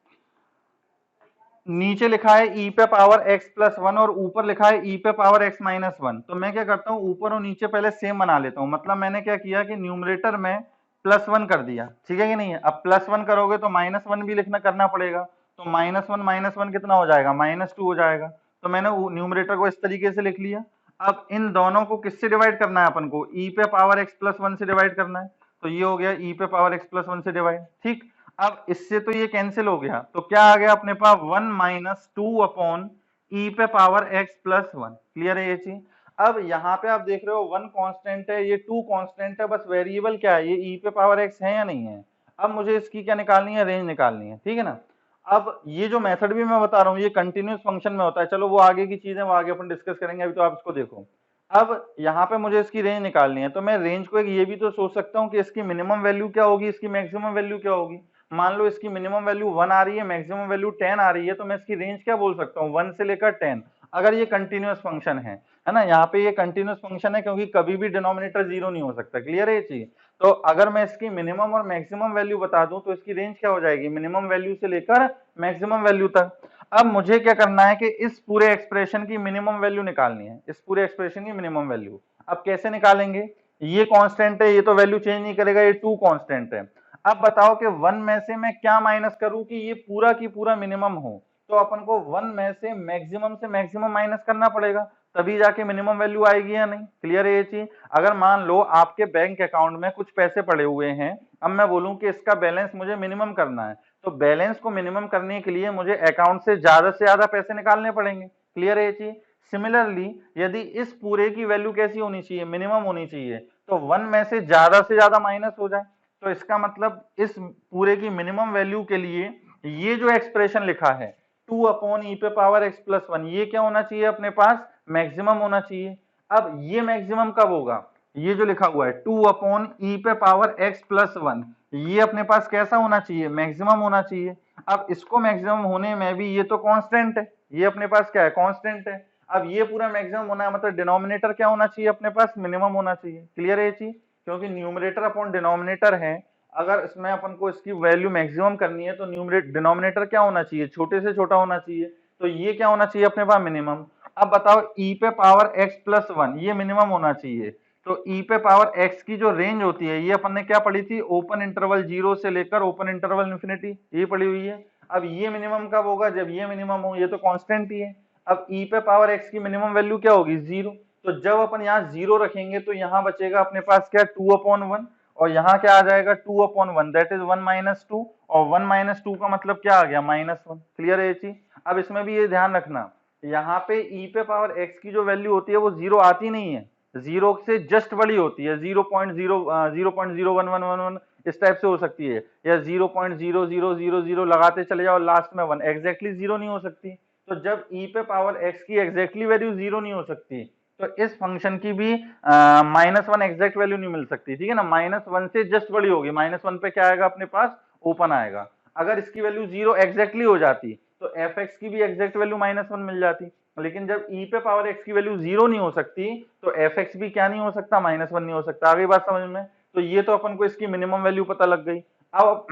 नीचे लिखा है e पे पावर x प्लस 1 और ऊपर लिखा है e पे पावर x माइनस 1। तो मैं क्या करता हूँ, ऊपर और नीचे पहले सेम बना लेता हूँ। मतलब मैंने क्या किया कि न्यूमरेटर में +1 कर दिया, ठीक है कि नहीं है। अब +1 करोगे तो -1 भी लिखना करना पड़ेगा। तो -1 कितना हो जाएगा, -2 हो जाएगा। तो मैंने न्यूमरेटर को इस तरीके से लिख लिया। अब इन दोनों को किससे डिवाइड करना है अपन को, e पे पावर x प्लस 1 से डिवाइड करना है। तो ये हो गया e पे पावर x प्लस 1 से डिवाइड, ठीक। अब इससे तो ये कैंसिल हो गया, तो क्या आ गया अपने पास, 1 - 2 अपॉन e पे पावर x प्लस 1। क्लियर है ये चीज। अब यहाँ पे आप देख रहे हो 1 कांस्टेंट है, ये 2 कांस्टेंट है, बस वेरिएबल क्या है, ये e पे पावर x है या नहीं है। अब मुझे इसकी क्या निकालनी है, रेंज निकालनी है, ठीक है ना। अब ये जो मेथड भी मैं बता रहा हूँ ये कंटिन्यूस फंक्शन में होता है। चलो वो आगे की चीजें वो आगे अपन डिस्कस करेंगे, अभी तो आप इसको देखो। अब यहाँ पे मुझे इसकी रेंज निकालनी है, तो मैं रेंज को एक ये भी तो सोच सकता हूँ कि इसकी मिनिमम वैल्यू क्या होगी, इसकी मैक्सिमम वैल्यू क्या होगी। मान लो इसकी मिनिमम वैल्यू 1 आ रही है, मैक्सिमम वैल्यू 10 आ रही है, तो मैं इसकी रेंज क्या बोल सकता हूँ, 1 से लेकर 10। अगर ये कंटिन्यूअस फंक्शन है ना, यहाँ पे ये कंटिन्यूअस फंक्शन है क्योंकि कभी भी डिनोमिनेटर 0 नहीं हो सकता। क्लियर है ये चीज। तो अगर मैं इसकी मिनिमम और मैक्सिमम वैल्यू बता दूं तो इसकी रेंज क्या हो जाएगी, मिनिमम वैल्यू से लेकर मैक्सिमम वैल्यू तक। अब मुझे क्या करना है कि इस पूरे एक्सप्रेशन की मिनिमम वैल्यू निकालनी है, इस पूरे एक्सप्रेशन की मिनिमम वैल्यू। अब कैसे निकालेंगे, ये कांस्टेंट है, ये तो वैल्यू चेंज नहीं करेगा, ये 2 कांस्टेंट है। अब बताओ कि 1 में से मैं क्या माइनस करूं कि ये पूरा की पूरा मिनिमम हो। तो अपन को 1 में से मैक्सिमम माइनस करना पड़ेगा, तभी जाके मिनिमम वैल्यू आएगी या नहीं। क्लियर है ये चीज। अगर मान लो आपके बैंक अकाउंट में कुछ पैसे पड़े हुए हैं, अब मैं बोलूं कि इसका बैलेंस मुझे मिनिमम करना है, तो बैलेंस को मिनिमम करने के लिए मुझे अकाउंट से ज्यादा पैसे निकालने पड़ेंगे। क्लियर है ये चीज। सिमिलरली यदि इस पूरे की वैल्यू कैसी होनी चाहिए, मिनिमम होनी चाहिए, तो 1 में से ज्यादा माइनस हो जाए। तो इसका मतलब इस पूरे की मिनिमम वैल्यू के लिए ये जो एक्सप्रेशन लिखा है 2 अपॉन ई पे पावर x प्लस 1, ये क्या होना चाहिए अपने पास, मैक्सिमम होना चाहिए। अब ये मैक्सिमम कब होगा, ये जो लिखा हुआ है 2 अपॉन ई पे पावर x प्लस 1, ये अपने पास कैसा होना चाहिए, मैक्सिमम होना चाहिए। अब इसको मैक्सिमम होने में भी ये तो कांस्टेंट है, ये अपने पास क्या है, कांस्टेंट है। अब ये पूरा मैक्सिमम होना है, मतलब डिनोमिनेटर क्या होना चाहिए अपने पास, मिनिमम होना चाहिए। क्लियर है ये चीज। क्योंकि न्यूमरेटर अपॉन डिनोमिनेटर है, अगर इसमें अपन को इसकी वैल्यू मैक्सिमम करनी है तो न्यूमरेटर डिनोमिनेटर क्या होना चाहिए, छोटे से छोटा होना चाहिए। तो ये क्या होना चाहिए अपने पास, मिनिमम। अब बताओ e पे पावर x प्लस 1 ये मिनिमम होना चाहिए। तो e पे पावर x की जो रेंज होती है ये अपन ने क्या पढ़ी थी, ओपन इंटरवल 0 से लेकर ओपन इंटरवल इंफिनिटी, ये पढ़ी हुई है। अब ये मिनिमम कब होगा, जब ये मिनिमम हो, ये तो कांस्टेंट ही है। अब e पे पावर x की मिनिमम वैल्यू क्या होगी, 0। तो जब अपन यहाँ 0 रखेंगे तो यहाँ बचेगा अपने पास क्या, 2 अपॉन 1, और यहाँ क्या आ जाएगा 2 अपॉन 1, दैट इज 1 - 2, और 1 - 2 का मतलब क्या आ गया, -1। क्लियर है ये चीज। अब इसमें भी ये ध्यान रखना, यहाँ पे e पे पावर x की जो वैल्यू होती है वो 0 आती नहीं है, 0 से जस्ट बड़ी होती है, 0.011111 इस टाइप से हो सकती है, या 0.0000 लगाते चले जाओ लास्ट में 1, एग्जैक्टली 0 नहीं हो सकती। तो जब e पे पावर x की एग्जैक्टली वैल्यू 0 नहीं हो सकती, तो इस फंक्शन की भी -1 एग्जैक्ट वैल्यू नहीं मिल सकती, ठीक है ना। -1 से जस्ट बड़ी होगी, -1 पे क्या आएगा अपने पास, ओपन आएगा। अगर इसकी वैल्यू 0 एग्जैक्टली हो जाती तो fx की भी एग्जैक्ट वैल्यू -1 मिल जाती। लेकिन जब e पे पावर x की वैल्यू 0 नहीं हो सकती तो fx भी क्या नहीं हो सकता, -1 नहीं हो सकता। आ गई बात समझ में? तो ये तो अपन को इसकी मिनिमम वैल्यू पता लग गई। अब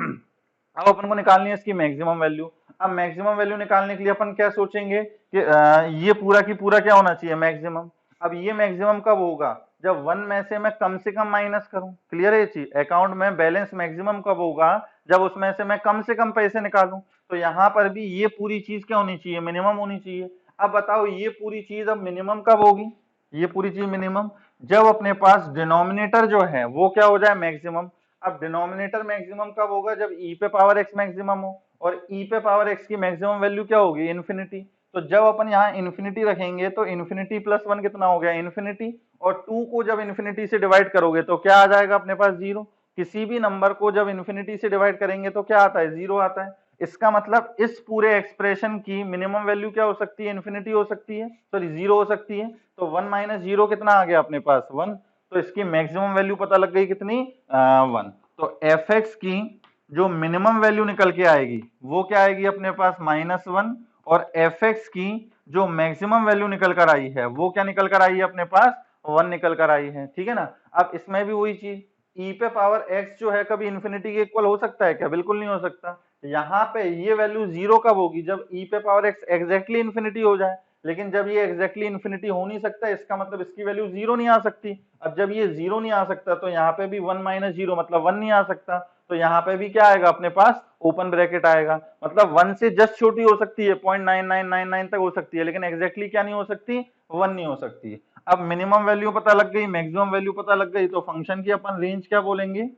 अपन को निकालनी है इसकी मैक्सिमम वैल्यू। अब मैक्सिमम वैल्यू निकालने के लिए अपन क्या सोचेंगे कि ये पूरा की पूरा क्या होना चाहिए, मैक्सिमम। अब ये मैक्सिमम कब होगा, जब 1 में से कम माइनस करूं। क्लियर है ये चीज? अकाउंट में बैलेंस मैक्सिमम कब होगा, जब उसमें से मैं कम से कम पैसे निकालूं। तो यहाँ पर भी ये पूरी चीज क्या होनी चाहिए, मिनिमम होनी चाहिए। अब बताओ ये पूरी चीज अब मिनिमम कब होगी, ये पूरी चीज मिनिमम जब अपने पास डिनोमिनेटर जो है वो क्या हो जाए, मैक्सिमम। अब डिनोमिनेटर मैक्सिमम कब होगा, जब e पे पावर x मैक्सिमम हो, और e पे पावर x की मैक्सिमम वैल्यू क्या होगी, इन्फिनिटी। तो जब अपन यहाँ इन्फिनिटी रखेंगे तो इन्फिनिटी प्लस 1 कितना हो गया, इन्फिनिटी। और 2 को जब इन्फिनिटी से डिवाइड करोगे तो क्या आ जाएगा अपने पास, 0। किसी भी नंबर को जब इन्फिनिटी से डिवाइड करेंगे तो क्या आता है, 0 आता है। इसका मतलब इस पूरे एक्सप्रेशन की मिनिमम वैल्यू क्या हो सकती है, इन्फिनिटी हो सकती है, सॉरी 0 हो सकती है। तो 1 माइनस 0 कितना आ गया अपने पास, 1। तो इसकी मैक्सिमम वैल्यू पता लग गई कितनी, 1। तो एफ एक्स की जो मिनिमम वैल्यू निकल के आएगी वो क्या आएगी अपने पास, -1। और एफ एक्स की जो मैक्सिमम वैल्यू निकल कर आई है वो क्या निकल कर आई है अपने पास, 1 निकल कर आई है। ठीक है ना। अब इसमें भी वही चीज, e पे पावर x जो है कभी इन्फिनिटी के इक्वल हो सकता है क्या, बिल्कुल नहीं हो सकता। यहाँ पे ये वैल्यू 0 कब होगी, जब e पे पावर x एग्जैक्टली इन्फिनिटी हो जाए। लेकिन जब ये एग्जैक्टली इन्फिनिटी हो नहीं सकता, इसका मतलब इसकी वैल्यू 0 नहीं आ सकती। अब जब ये 0 नहीं आ सकता तो यहाँ पे भी 1 माइनस 0 मतलब 1 नहीं आ सकता। तो यहाँ पे भी क्या आएगा अपने पास, ओपन ब्रैकेट आएगा। मतलब 1 से जस्ट छोटी हो सकती है, 0.9999 तक हो सकती है, लेकिन एग्जैक्टली क्या नहीं हो सकती, 1 नहीं हो सकती। अब मिनिमम वैल्यू पता लग गई, मैक्सिमम वैल्यू पता लग गई, तो फंक्शन की अपन रेंज क्या बोलेंगे,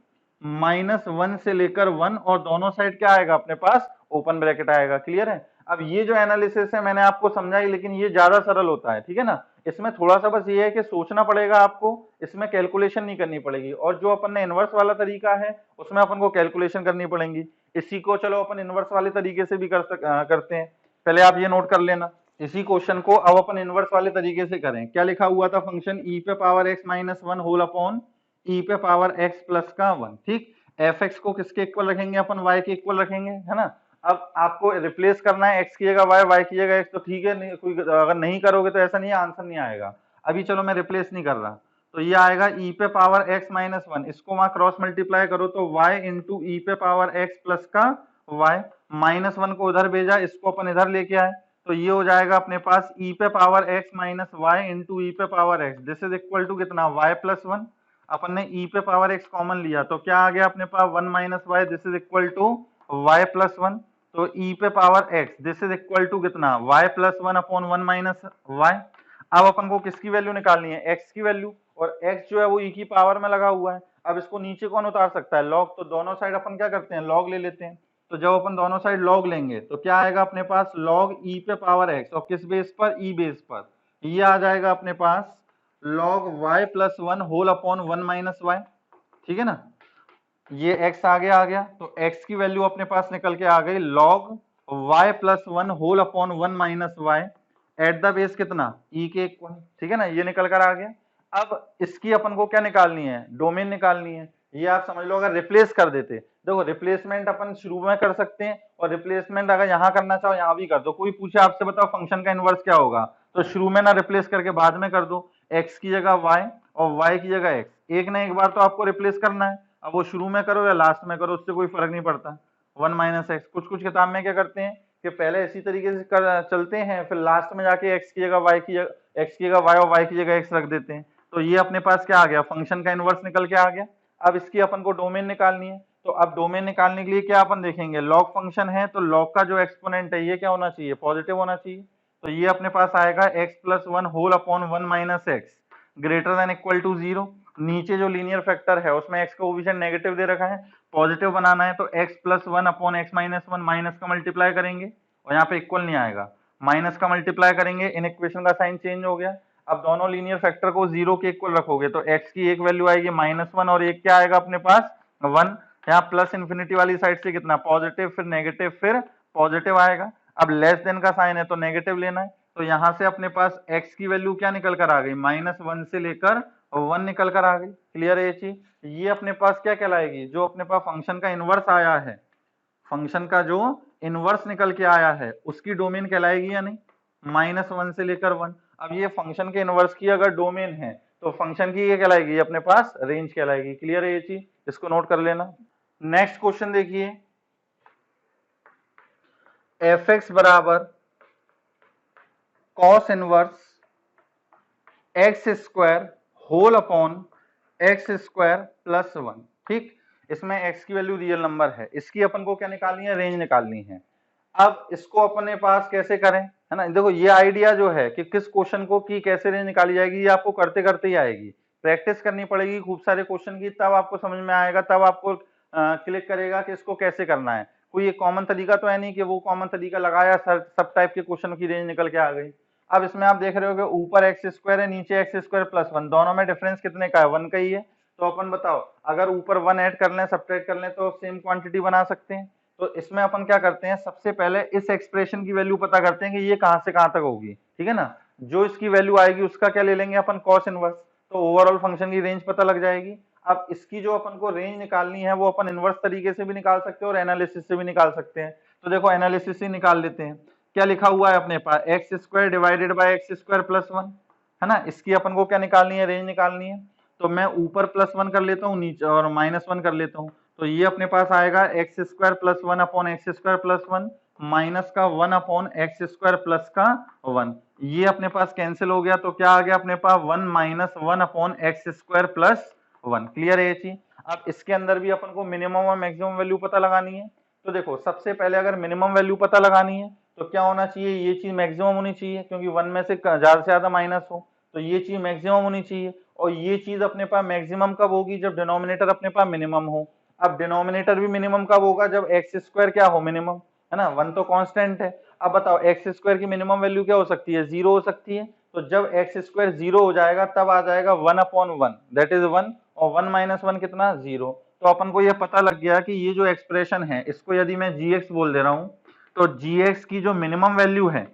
-1 से लेकर 1, और दोनों साइड क्या आएगा अपने पास, ओपन ब्रैकेट आएगा। क्लियर है? अब ये जो एनालिसिस है मैंने आपको समझाई, लेकिन ये ज्यादा सरल होता है। ठीक है ना। इसमें थोड़ा सा बस ये है कि सोचना पड़ेगा आपको, इसमें कैलकुलेशन नहीं करनी पड़ेगी। और जो अपन ने इनवर्स वाला तरीका है उसमें अपन को कैलकुलेशन करनी पड़ेगी। इसी को चलो अपन इनवर्स वाले तरीके से भी करते हैं। पहले आप ये नोट कर लेना, इसी क्वेश्चन को अब अपन इनवर्स वाले तरीके से करें। क्या लिखा हुआ था, फंक्शन e पे power x minus 1 whole upon e पे पावर x प्लस का 1। ठीक। एफ एक्स को किसके इक्वल रखेंगे अपन, y के इक्वल रखेंगे, है ना। अब आपको रिप्लेस करना है, x की जगह y की जगह x, तो ठीक है, नहीं, कोई अगर नहीं करोगे तो ऐसा नहीं है आंसर नहीं आएगा। अभी चलो मैं रिप्लेस नहीं कर रहा, तो ये आएगा e पे पावर x माइनस 1, इसको वहां क्रॉस मल्टीप्लाई करो तो y इंटू ई पे पावर x प्लस का y, -1 को उधर भेजा, इसको अपन इधर लेके आए, तो ये हो जाएगा अपने पास e पे power x minus y into e पे power x, this is equal to कितना, y प्लस 1। अपन ने e पे पावर x कॉमन लिया तो क्या आ गया अपने पास, 1 minus y, this is equal to y plus 1। तो e पे power x this is equal to कितना, y plus 1 upon 1 minus y. अब अपन को किसकी वैल्यू निकालनी है, x की वैल्यू, और x जो है वो e की पावर में लगा हुआ है। अब इसको नीचे कौन उतार सकता है, log, तो दोनों साइड अपन क्या करते हैं, log ले लेते हैं। तो जब अपन दोनों साइड log लेंगे तो क्या आएगा अपने पास, log e पे पावर x, और किस बेस पर, e बेस पर। ये आ जाएगा अपने पास log y plus 1 whole upon 1 minus y. ठीक है ना। ये x आगे आ गया, तो x की वैल्यू अपने पास निकल के आ गई log y plus 1 whole upon 1 minus y at the base कितना, e के इक्वल। ठीक है ना, ये निकल कर आ गया। अब इसकी अपन को क्या निकालनी है, डोमेन निकालनी है। ये आप समझ लो, अगर रिप्लेस कर देते, देखो रिप्लेसमेंट अपन शुरू में कर सकते हैं, और रिप्लेसमेंट अगर यहाँ करना चाहो यहाँ भी कर दो। कोई पूछे आपसे बताओ फंक्शन का इनवर्स क्या होगा, तो शुरू में ना रिप्लेस करके बाद में कर दो, x की जगह y और y की जगह x, एक ना एक बार तो आपको रिप्लेस करना है। अब वो शुरू में करो या लास्ट में करो, उससे कोई फर्क नहीं पड़ता। 1 माइनस एक्स, कुछ कुछ किताब में क्या करते हैं कि पहले इसी तरीके से चलते हैं, फिर लास्ट में जाके x की जगह y की जगह x की जगह y और y की जगह x रख देते हैं। तो ये अपने पास क्या आ गया, फंक्शन का इनवर्स निकल के आ गया। अब इसकी अपन को डोमेन निकालनी है, तो अब डोमेन निकालने के लिए क्या अपन देखेंगे, लॉग फंक्शन है तो लॉग का जो एक्सपोनेंट है ये क्या होना चाहिए, पॉजिटिव होना चाहिए। तो ये अपने पास आएगा x plus 1 whole upon 1 minus x greater than equal to 0। नीचे जो लीनियर फैक्टर है उसमें x का कोएफिशिएंट नेगेटिव दे रखा है, पॉजिटिव बनाना है तो x plus 1 upon x minus 1, minus का मल्टीप्लाई करेंगे और यहाँ पे इक्वल नहीं आएगा, माइनस का मल्टीप्लाई करेंगे, इन इक्वेशन का साइन चेंज हो गया। अब दोनों लीनियर फैक्टर को 0 के इक्वल रखोगे तो x की एक वैल्यू आएगी -1 और एक क्या आएगा अपने पास 1। यहाँ प्लस इन्फिनिटी वाली साइड से कितना, पॉजिटिव, फिर नेगेटिव, फिर पॉजिटिव आएगा। अब लेस देन का साइन है तो नेगेटिव लेना है, तो यहाँ से अपने पास x की वैल्यू क्या निकल कर आ गई, -1 से लेकर 1 निकल कर आ गई। क्लियर है ये चीज। ये अपने पास क्या कहलाएगी, जो अपने पास फंक्शन का इनवर्स आया है, फंक्शन का जो इनवर्स निकल के आया है उसकी डोमेन कहलाएगी या नहीं, -1 से लेकर 1। अब ये फंक्शन के इनवर्स की अगर डोमेन है तो फंक्शन की ये कहलाएगी अपने पास रेंज कहलाएगी। क्लियर है ये चीज, इसको नोट कर लेना। नेक्स्ट क्वेश्चन देखिए, एफ एक्स बराबर cos inverse x square whole upon x square plus 1। ठीक, इसमें x की वैल्यू रियल नंबर है, इसकी अपन को क्या निकालनी है, रेंज निकालनी है। अब इसको अपने पास कैसे करें, है ना। देखो ये आइडिया जो है कि किस क्वेश्चन को की कैसे रेंज निकाली जाएगी, ये आपको करते करते ही आएगी, प्रैक्टिस करनी पड़ेगी खूब सारे क्वेश्चन की, तब आपको समझ में आएगा, तब आपको क्लिक करेगा कि इसको कैसे करना है। कोई एक कॉमन तरीका तो है नहीं कि वो कॉमन तरीका लगाया सब टाइप के क्वेश्चन की रेंज निकल के आ गई। अब इसमें आप देख रहे हो कि ऊपर एक्स स्क्वायर है, नीचे एक्स स्क्वायर प्लस 1, दोनों में डिफरेंस कितने का है, 1 का ही है। तो अपन बताओ, अगर ऊपर 1 ऐड कर लें, सब्ट्रैक्ट कर लें तो सेम क्वांटिटी बना सकते हैं। तो इसमें अपन क्या करते हैं, सबसे पहले इस एक्सप्रेशन की वैल्यू पता करते हैं कि ये कहां से कहां तक होगी, ठीक है ना। जो इसकी वैल्यू आएगी उसका क्या ले लेंगे अपन, कॉस इनवर्स, तो ओवरऑल फंक्शन की रेंज पता लग जाएगी। अब इसकी जो अपन को रेंज निकालनी है वो अपन इनवर्स तरीके से भी निकाल सकते हैं और एनालिसिस से भी निकाल सकते हैं। तो देखो एनालिसिस से निकाल लेते हैं। क्या लिखा हुआ है अपने पास, x square divided by x square plus 1, है ना। इसकी अपन को क्या निकालनी है, रेंज निकालनी है। तो मैं ऊपर +1 कर लेता हूँ, नीचे और -1 कर लेता हूँ। तो ये अपने पास आएगा x square plus 1 upon x square plus 1 minus का 1 अपॉन एक्स स्क्वायर प्लस का 1। ये अपने पास कैंसिल हो गया, तो क्या आ गया अपने पास 1 minus 1 upon x square plus 1। Clear है ये चीज। अब इसके अंदर भी अपन को मिनिमम और मैक्सिमम वैल्यू पता लगानी है। तो देखो सबसे पहले अगर मिनिमम वैल्यू पता लगानी है तो क्या होना चाहिए, ये चीज मैक्सिमम होनी चाहिए, क्योंकि 1 में से ज्यादा माइनस हो तो ये चीज मैक्सिमम होनी चाहिए। और ये चीज अपने पास मैक्सिमम कब होगी, जब डिनोमिनेटर अपने पास मिनिमम हो। अब डिनोमिनेटर भी मिनिमम कब होगा, जब एक्स स्क्वायर क्या हो, मिनिमम, है ना। 1 तो कांस्टेंट है। अब बताओ एक्स स्क्वायर की मिनिमम वैल्यू क्या हो सकती है, 0 हो सकती है। तो जब एक्स स्क्वायर 0 हो जाएगा तब आ जाएगा 1 अपॉन 1, दैट इज 1, और 1 माइनस 1 कितना, 0। तो अपन को ये पता लग गया कि ये जो एक्सप्रेशन है इसको यदि मैं gx बोल दे रहा हूं तो gx की जो मिनिमम वैल्यू है,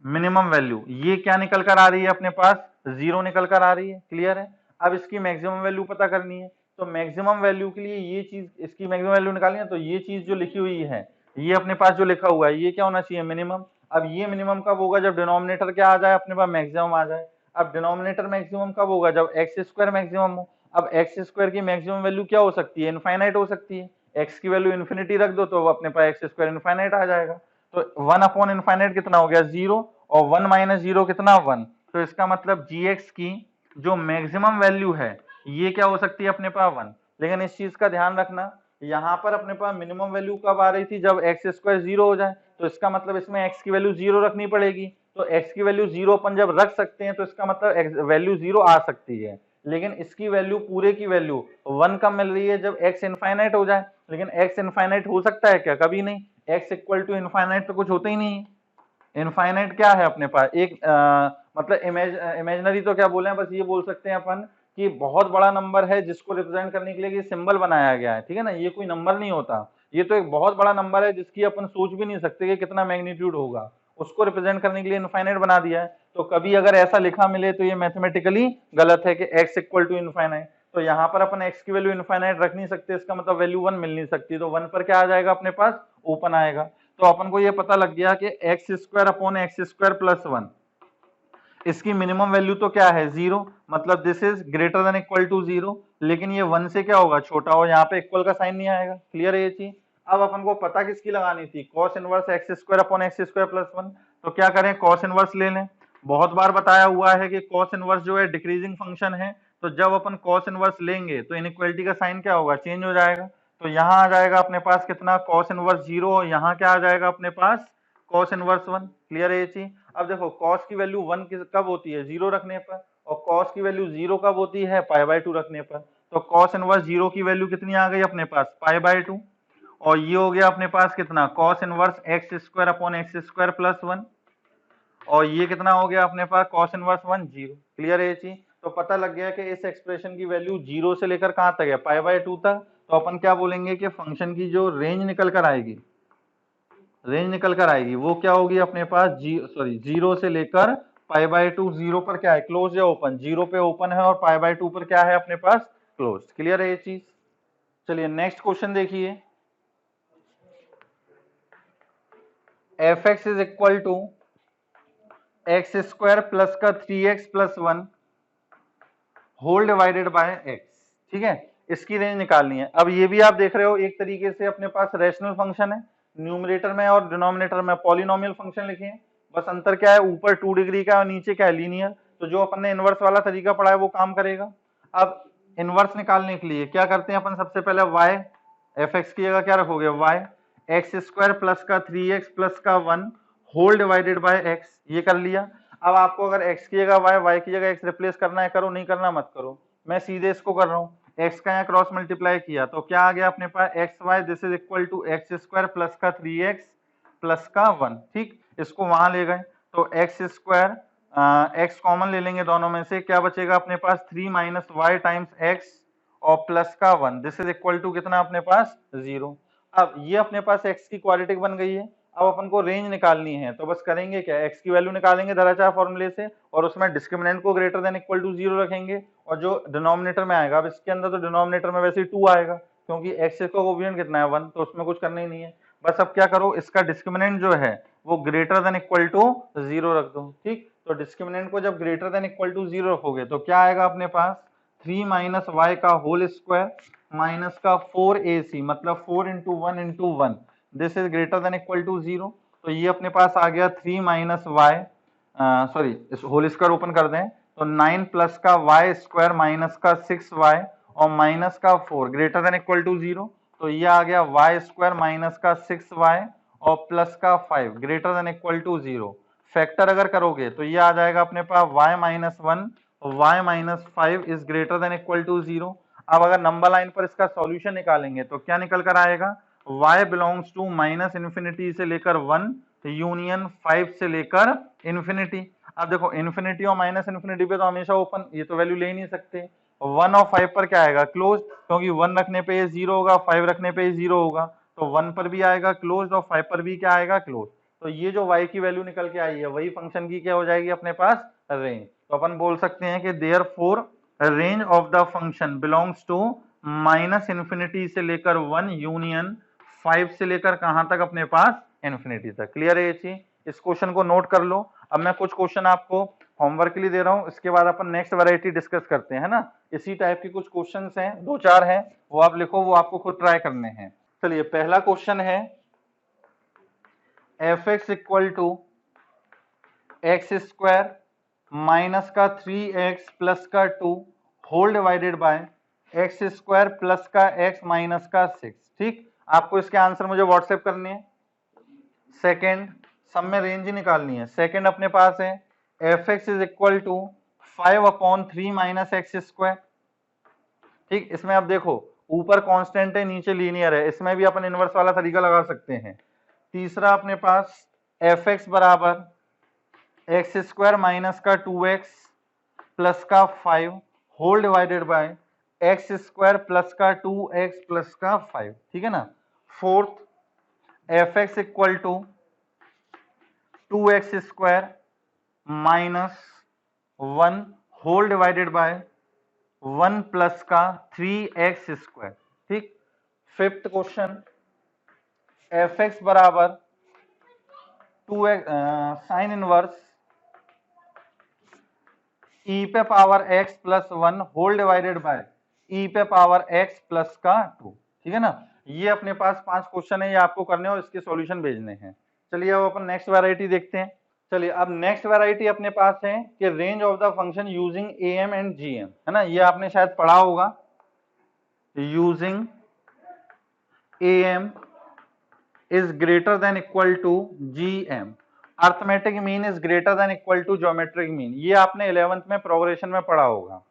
मिनिमम वैल्यू ये क्या निकल कर आ रही है अपने पास, 0 निकल कर आ रही है। क्लियर है। अब इसकी मैक्सिमम वैल्यू पता करनी है, तो मैक्सिमम वैल्यू के लिए ये चीज, इसकी मैक्सिमम वैल्यू निकालनी है, तो ये चीज जो लिखी हुई है, ये अपने पास जो लिखा हुआ है ये क्या होना चाहिए, मिनिमम। अब ये मिनिमम कब होगा, जब डिनोमिनेटर क्या आ जाए अपने पास, मैक्सिमम आ जाए। अब डिनोमिनेटर मैक्सिमम कब होगा, जब एक्स स्क्वायर मैक्सिमम हो। अब एक्स स्क्वायर की मैक्सिमम वैल्यू क्या हो सकती है, इनफाइनाइट हो सकती है। एक्स की वैल्यू इन्फिनिटी रख दो तो अपने पास एक्स स्क्वायर इनफाइनाइट आ जाएगा। तो 1 अपॉन इनफाइनाइट कितना हो गया, 0, और 1 माइनस 0 कितना, 1। तो इसका मतलब gx की जो मैक्सिमम वैल्यू है ये क्या हो सकती है अपने पास, 1। लेकिन इस चीज का ध्यान रखना, यहाँ पर अपने पास मिनिमम वैल्यू कब आ रही थी, जब एक्स स्क्वायर 0 हो जाए। तो इसका मतलब इसमें x की वैल्यू 0 रखनी पड़ेगी। तो x की वैल्यू 0 अपन जब रख सकते हैं तो इसका मतलब वैल्यू 0 आ सकती है। लेकिन इसकी वैल्यू, पूरे की वैल्यू 1 कब मिल रही है, जब x इनफाइनाइट हो जाए। लेकिन x इनफाइनाइट हो सकता है क्या, कभी नहीं। x इक्वल टू इनफाइनाइट तो कुछ होता ही नहीं है। इनफाइनाइट क्या है अपने पास, एक मतलब इमेजनरी तो क्या बोले, बस ये बोल सकते हैं अपन कि बहुत बड़ा नंबर है जिसको रिप्रेजेंट करने के लिए ये सिंबल बनाया गया है, ठीक है ना। ये कोई नंबर नहीं होता, ये तो एक बहुत बड़ा नंबर है जिसकी अपन सोच भी नहीं सकते कि कितना मैग्नीट्यूड होगा। उसको रिप्रेजेंट करने के लिए इनफाइनाइट बना दिया है। तो कभी अगर ऐसा लिखा मिले तो ये मैथमेटिकली गलत है कि x इक्वल टू इनफाइनाइट। तो यहाँ पर अपन x की वैल्यू इनफाइनाइट रख नहीं सकते, इसका मतलब वैल्यू 1 मिल नहीं सकती। तो 1 पर क्या आ जाएगा अपने पास, ओपन आएगा। तो अपन को ये पता लग गया कि x square upon x square plus 1, इसकी मिनिमम वैल्यू तो क्या है, 0, मतलब this is greater than equal to 0। लेकिन ये 1 से क्या होगा, छोटा हो, यहाँ पे इक्वल का साइन नहीं आएगा। क्लियर है ये चीज। अब अपन को पता किसकी लगानी थी, cos inverse x square upon x square plus 1। तो क्या करें, कॉस इनवर्स ले लें। बहुत बार बताया हुआ है कि कॉस इनवर्स जो है डिक्रीजिंग फंक्शन है। तो जब अपन कॉस इनवर्स लेंगे तो इनइक्वालिटी का साइन क्या होगा, चेंज हो जाएगा। तो यहाँ आ जाएगा अपने पास कितना, कॉस इनवर्स 0, और यहाँ क्या आ जाएगा अपने पास, कॉस इनवर्स 1। क्लियर है ये चीज। अब देखो कॉस की वैल्यू 1 कब होती है, 0 रखने पर, और कॉस की वैल्यू 0 कब होती है, π/2 रखने पर। तो कॉस इनवर्स 0 की वैल्यू कितनी आ गई अपने पास, π/2। और ये हो गया अपने पास कितना, cos inverse x square upon x square plus 1। और ये कितना हो गया अपने पास, कॉस इनवर्स 1, 0। क्लियर है ये चीज। तो पता लग गया कि इस एक्सप्रेशन की वैल्यू 0 से लेकर कहां तक है, π/2 तक। तो अपन क्या बोलेंगे कि फंक्शन की जो रेंज निकल कर आएगी, रेंज निकल कर आएगी वो क्या होगी अपने पास, 0 से लेकर π/2। 0 पर क्या है, क्लोज या ओपन, 0 पे ओपन है, और π/2 पर क्या है अपने पास, क्लोज। क्लियर है ये चीज। चलिए नेक्स्ट क्वेश्चन देखिए, f x is equal to x square plus का 3x plus 1 whole divided by x, ठीक है, इसकी रेंज निकालनी है। अब ये भी आप देख रहे हो एक तरीके से अपने पास रैशनल फंक्शन है, न्यूमरेटर में और डिनोमिनेटर में पॉलिनोमियल फंक्शन लिखे हैं, बस अंतर क्या है, ऊपर 2 डिग्री का और नीचे क्या है, लीनियर। तो जो अपन ने इनवर्स वाला तरीका पढ़ा है वो काम करेगा। अब इनवर्स निकालने के लिए क्या करते हैं अपन, सबसे पहले y एफ एक्स की जगह क्या रखोगे, y एक्स स्क्वायर प्लस का 3x प्लस का 1 होल डिवाइडेड बाय x, ये कर लिया। अब आपको अगर x की जगह y की जगह x रिप्लेस करना है करो, नहीं करना मत करो, मैं सीधे इसको कर रहा हूँ। x का यहाँ क्रॉस मल्टीप्लाई किया तो क्या आ गया अपने पास, x y this is equal to x square plus का 3x प्लस का 1, ठीक, इसको वहां ले गए तो एक्स स्क्वायर, एक्स कॉमन ले लेंगे दोनों में से, क्या बचेगा अपने पास 3 माइनस वाई टाइम्स एक्स और प्लस का 1, दिस इज इक्वल टू कितना अपने पास 0। अब ये अपने पास x की क्वाड्रेटिक बन गई है। अब अपन को रेंज निकालनी है तो बस करेंगे क्या, x की वैल्यू निकालेंगे धराचार फॉर्मूले से और उसमें डिस्क्रिमिनेंट को ग्रेटर देन इक्वल टू 0 रखेंगे और जो डिनोमिनेटर में आएगा, अब इसके अंदर तो डिनोमिनेटर में वैसे ही 2 आएगा क्योंकि x का कोएफिशिएंट कितना है 1, तो उसमें कुछ करना ही नहीं है। बस अब क्या करो, इसका डिस्क्रिमिनेंट जो है वो ग्रेटर देन इक्वल टू 0 रख दो, ठीक। तो डिस्क्रिमिनेंट को जब ग्रेटर देन इक्वल टू 0 रखोगे तो क्या आएगा अपने पास, 3 माइनस वाई का होल स्क्वायर माइनस का 4ac, मतलब 4 into 1 into 1, this is greater than equal to 0। तो ये अपने पास आ गया 3 माइनस वाई, सॉरी इस होल स्क्वायर ओपन कर दें तो 9 प्लस का वाई स्क्वायर माइनस का 6y और माइनस का 4 ग्रेटर देन इक्वल टू 0। तो ये आ गया वाई स्क्वायर माइनस का 6y और प्लस का 5 greater than equal to 0। Factor अगर करोगे तो ये आ जाएगा अपने पास y minus 1 y minus 5 is greater than equal to 0। अब अगर नंबर लाइन पर इसका सॉल्यूशन निकालेंगे तो क्या निकल कर आएगा, y belongs to minus infinity से लेकर 1 यूनियन 5 से लेकर इन्फिनिटी। अब देखो इन्फिनिटी और माइनस इन्फिनिटी पे तो हमेशा ओपन, ये तो वैल्यू ले ही नहीं सकते। 1 और 5 पर क्या आएगा, क्लोज, क्योंकि 1 रखने पे ये 0 होगा, 5 रखने पे ये 0 होगा, तो 1 पर भी आएगा क्लोज और 5 पर भी क्या आएगा, क्लोज। तो ये जो y की वैल्यू निकल के आई है वही फंक्शन की क्या हो जाएगी अपने पास, रेंज। तो अपन बोल सकते हैं कि therefore range of the function belongs to minus infinity से लेकर 1 यूनियन 5 से लेकर कहां तक अपने पास, इन्फिनिटी तक। क्लियर है ये चीज, इस क्वेश्चन को नोट कर लो। अब मैं कुछ क्वेश्चन आपको होमवर्क के लिए दे रहा हूं, इसके बाद अपन नेक्स्ट वैरायटी डिस्कस करते हैं ना। इसी टाइप के कुछ क्वेश्चंस हैं, 2-4 हैं, वो आप लिखो, वो आपको खुद ट्राई करने हैं। चलिए पहला क्वेश्चन है, f x equal to x square minus का 3x प्लस का 2 whole divided by x square plus का x माइनस का 6, ठीक। आपको इसके आंसर मुझे व्हाट्सएप करने हैं। सेकेंड, सब में रेंज ही निकालनी है। सेकेंड अपने पास है f x is equal to 5/3 minus x square, ठीक। इसमें अब देखो ऊपर कांस्टेंट है नीचे लीनियर है, इसमें भी अपन इनवर्स वाला तरीका लगा सकते हैं। तीसरा अपने पास एफ एक्स बराबर एक्स स्क्वायर माइनस का 2x प्लस का 5 whole divided by x square plus का 2x प्लस का 5, ठीक है ना। Fourth f x equal to 2x square minus 1 whole divided by 1 plus का 3x स्क्वायर, ठीक। फिफ्थ क्वेश्चन एफ एक्स बराबर 2x साइन इनवर्स e पे power x plus 1 whole divided by e पे power x plus का 2, ठीक है ना। ये अपने पास 5 क्वेश्चन है, ये आपको करने और इसके सॉल्यूशन भेजने हैं। चलिए अब अपन नेक्स्ट वैरायटी देखते हैं। चलिए अब नेक्स्ट वैरायटी अपने पास है कि range of the function using am and gm, है ना, ये आपने शायद पढ़ा होगा। Using am is greater than equal to gm, arithmetic mean is greater than equal to geometric mean, ये आपने 11th में प्रोग्रेशन में पढ़ा होगा।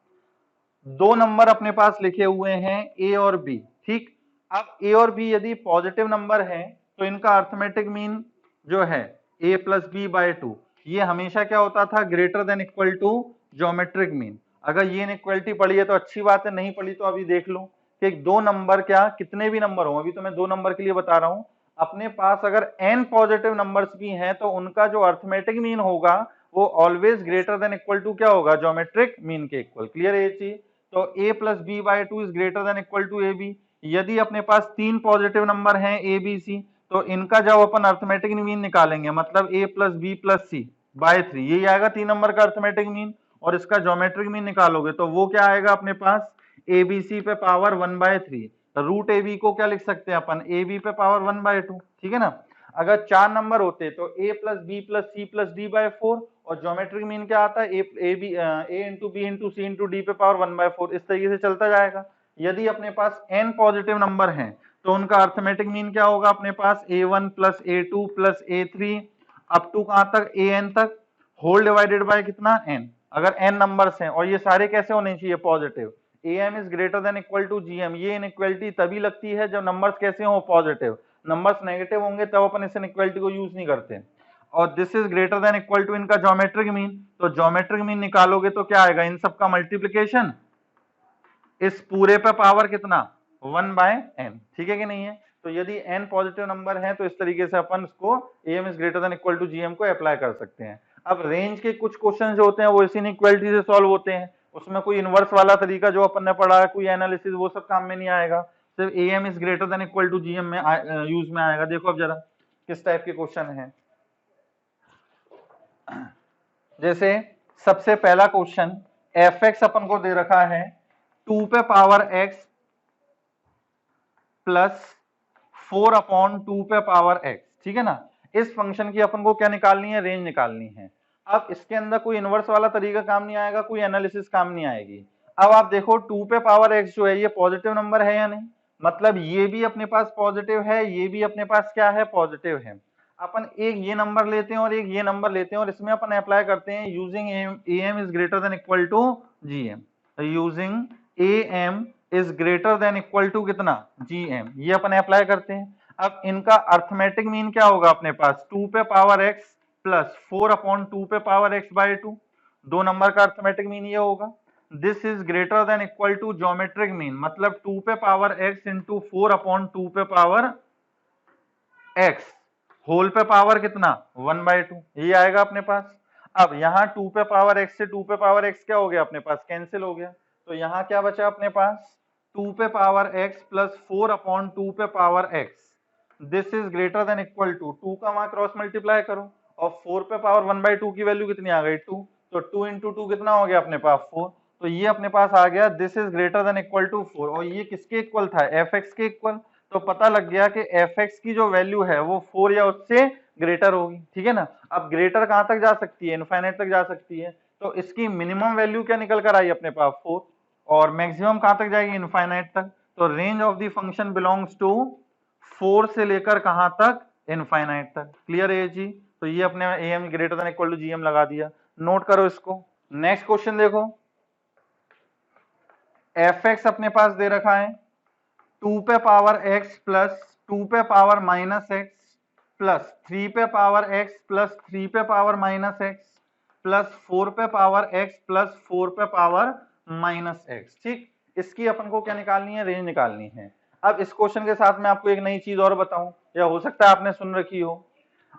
2 नंबर अपने पास लिखे हुए हैं a और b, ठीक। अब a और b यदि पॉजिटिव नंबर है तो इनका अर्थमेटिक मीन जो है a प्लस बी बाय 2, ये हमेशा क्या होता था, greater than equal to geometric mean. अगर ये इनइक्वालिटी पढ़ी है तो अच्छी बात है, नहीं पढ़ी तो अभी देख लो कि 2 नंबर क्या, कितने भी नंबर हो, अभी तो मैं 2 नंबर के लिए बता रहा हूं, अपने पास अगर n पॉजिटिव नंबर्स भी हैं तो उनका जो अर्थमेटिक मीन होगा वो always greater than equal to क्या होगा, ज्योमेट्रिक मीन के इक्वल। क्लियर है ये चीज। तो a plus b by 2 is greater than equal to a b. यदि अपने पास 3 पॉजिटिव नंबर हैं a b c तो इनका जब अपन अर्थमेटिक मीन निकालेंगे, मतलब a plus b plus c, by 3, यही आएगा 3 नंबर का अर्थमेटिक मीन। और इसका ज्योमेट्रिक मीन निकालोगे तो वो क्या आएगा अपने पास, एबीसी पे पावर 1/3। रूट ए बी को क्या लिख सकते हैं अपन, ए बी पे पावर 1/2, ठीक है ना। अगर 4 नंबर होते तो a plus b plus c plus d by 4, और ज्योमेट्रिक मीन क्या आता है, a into b into c into d पे पावर 1/4। इस तरीके से चलता जाएगा। यदि अपने पास n पॉजिटिव नंबर हैं तो उनका अर्थमेटिक मीन क्या होगा अपने पास, a1 plus a2 plus a3 up to कहां तक, an तक, होल डिवाइडेड बाय कितना, n। अगर n नंबर्स हैं और ये सारे कैसे होने चाहिए, positive, am is greater than equal to gm। ये इनइक्वालिटी तभी लगती है जब नंबर्स कैसे हो, पॉजिटिव। नंबर्स नेगेटिव होंगे तब अपन इस इनइक्वालिटी को यूज नहीं करते। और this is greater than equal to इनका ज्योमेट्रिक मीन, तो ज्योमेट्रिक मीन निकालोगे तो क्या आएगा, इन सबका मल्टीप्लीकेशन, इस पूरे पे पावर कितना, 1/n, ठीक है कि नहीं है। तो यदि n पॉजिटिव नंबर है तो इस तरीके से अपन इसको am is greater than equal to gm को अप्लाई कर सकते हैं। अब रेंज के कुछ क्वेश्चन जो होते हैं वो इसी इनइक्वालिटी से सॉल्व होते हैं, उसमें कोई इनवर्स वाला तरीका जो अपन ने पढ़ा है, कोई एनालिसिस, वो सब काम में नहीं आएगा, सिर्फ am is greater than equal to gm में यूज में आएगा। देखो अब जरा किस टाइप के क्वेश्चन है। जैसे सबसे पहला क्वेश्चन, fx अपन को दे रखा है 2 पे पावर x प्लस 4/2 पे पावर x, ठीक है ना। इस फंक्शन की अपन को क्या निकालनी है, रेंज निकालनी है। अब इसके अंदर कोई इनवर्स वाला तरीका काम नहीं आएगा, कोई एनालिसिस काम नहीं आएगी। अब आप देखो 2 पे पावर x जो है ये पॉजिटिव नंबर है या नहीं, मतलब ये भी अपने पास पॉजिटिव है, ये भी अपने पास क्या है, पॉजिटिव है। अपन एक ये नंबर लेते हैं और एक ये नंबर लेते हैं और इसमें अपन अप्लाई करते हैं using am is greater than equal to gm, using am is greater than equal to कितना, gm, ये अपन अप्लाई करते हैं। अब इनका अर्थमेटिक मीन क्या होगा अपने पास, 2 पे पावर x प्लस 4/2 पे पावर x बाय 2, दो नंबर का अर्थमेटिक मीन ये होगा। This is greater than equal to geometric mean, मतलब 2 पे पावर x इंटू 4/2 पे पावर x होल पे पावर कितना, 1/2, ये आएगा अपने पास। अब यहाँ 2 पे पावर x से 2 पे पावर x क्या हो गया अपने पास, कैंसिल हो गया। तो यहाँ क्या बचा अपने पास, 2 पे पावर x प्लस 4/2 पे power x, this is greater than equal to, 2 का वहां क्रॉस मल्टीप्लाई करो और 4 पे पावर 1/2 की वैल्यू कितनी आ गई, 2, तो 2 इंटू 2 कितना हो गया अपने पास, 4। तो ये अपने पास आ गया this is greater than equal to 4, और ये किसके इक्वल था, fx के इक्वल। तो पता लग गया कि fx की जो वैल्यू है वो 4 या उससे ग्रेटर होगी, ठीक है ना। अब ग्रेटर कहां तक जा सकती है, इनफाइनाइट तक जा सकती है, तो इसकी मिनिमम वैल्यू क्या निकल कर आई अपने पास, 4, और मैक्सिमम कहां तक जाएगी, इनफाइनाइट तक। तो range of the function belongs to 4 से लेकर कहां तक, इनफाइनाइट तक। क्लियर है जी। तो ये अपने am greater than equal to gm लगा दिया, नोट करो इसको। नेक्स्ट क्वेश्चन देखो, fx अपने पास दे रखा है 2 पे पावर x प्लस 2 पे पावर माइनस x प्लस 3 पे पावर x प्लस 3 पे पावर माइनस x प्लस 4 पे पावर x प्लस 4 पे पावर माइनस x, ठीक। इसकी अपन को क्या निकालनी है, रेंज निकालनी है। अब इस क्वेश्चन के साथ मैं आपको एक नई चीज और बताऊं, या हो सकता है आपने सुन रखी हो,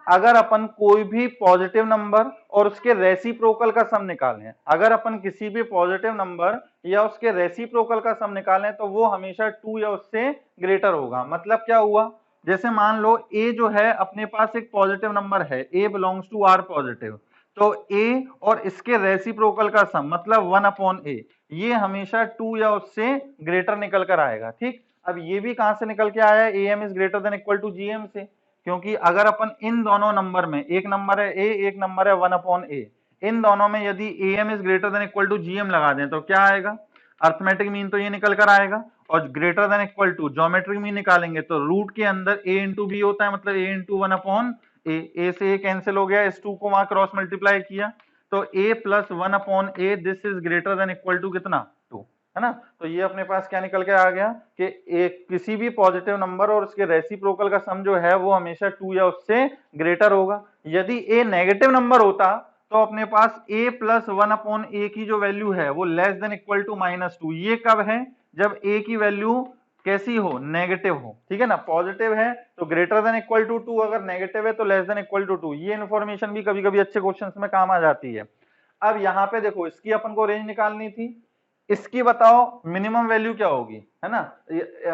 अगर अपन कोई भी पॉजिटिव नंबर और उसके रेसिप्रोकल का सम निकालें, अगर अपन किसी भी पॉजिटिव नंबर या उसके रेसिप्रोकल का सम निकालें तो वो हमेशा 2 या उससे ग्रेटर होगा। मतलब क्या हुआ, जैसे मान लो a जो है अपने पास एक पॉजिटिव नंबर है, a belongs to r positive, तो a और इसके रेसिप्रोकल का सम मतलब 1/a, ये हमेशा 2 या उससे ग्रेटर निकल कर आएगा, ठीक। अब ये भी कहां से निकल के आया, am is greater than equal to gm से, क्योंकि अगर अपन इन दोनों नंबर में, एक नंबर है a, एक नंबर है 1/a, इन दोनों में यदि am is greater than equal to gm लगा दें तो क्या आएगा, अर्थमेटिक मीन तो ये निकल कर आएगा, और greater than equal to geometric mean निकालेंगे तो रूट के अंदर a इंटू बी होता है, मतलब a इंटू 1/a, a से a कैंसिल हो गया, इस 2 को वहां क्रॉस मल्टीप्लाई किया तो a plus 1/a, this is greater than equal to कितना, 2, है ना। तो ये अपने पास क्या निकल के आ गया कि एक किसी भी पॉजिटिव नंबर और उसके रेसिप्रोकल का सम जो है वो हमेशा 2 या उससे ग्रेटर होगा। यदि a नेगेटिव नंबर होता तो अपने पास a प्लस 1/a की जो वैल्यू है वो लेस देन इक्वल टू -2, ये कब है, जब a की वैल्यू कैसी हो, नेगेटिव हो, ठीक है ना। पॉजिटिव है तो ग्रेटर देन इक्वल टू 2, अगर नेगेटिव है तो लेस देन इक्वल टू 2। ये इन्फॉर्मेशन भी कभी कभी अच्छे क्वेश्चंस में काम आ जाती है। अब यहाँ पे देखो इसकी अपन को रेंज निकालनी थी, इसकी बताओ मिनिमम वैल्यू क्या होगी, है ना।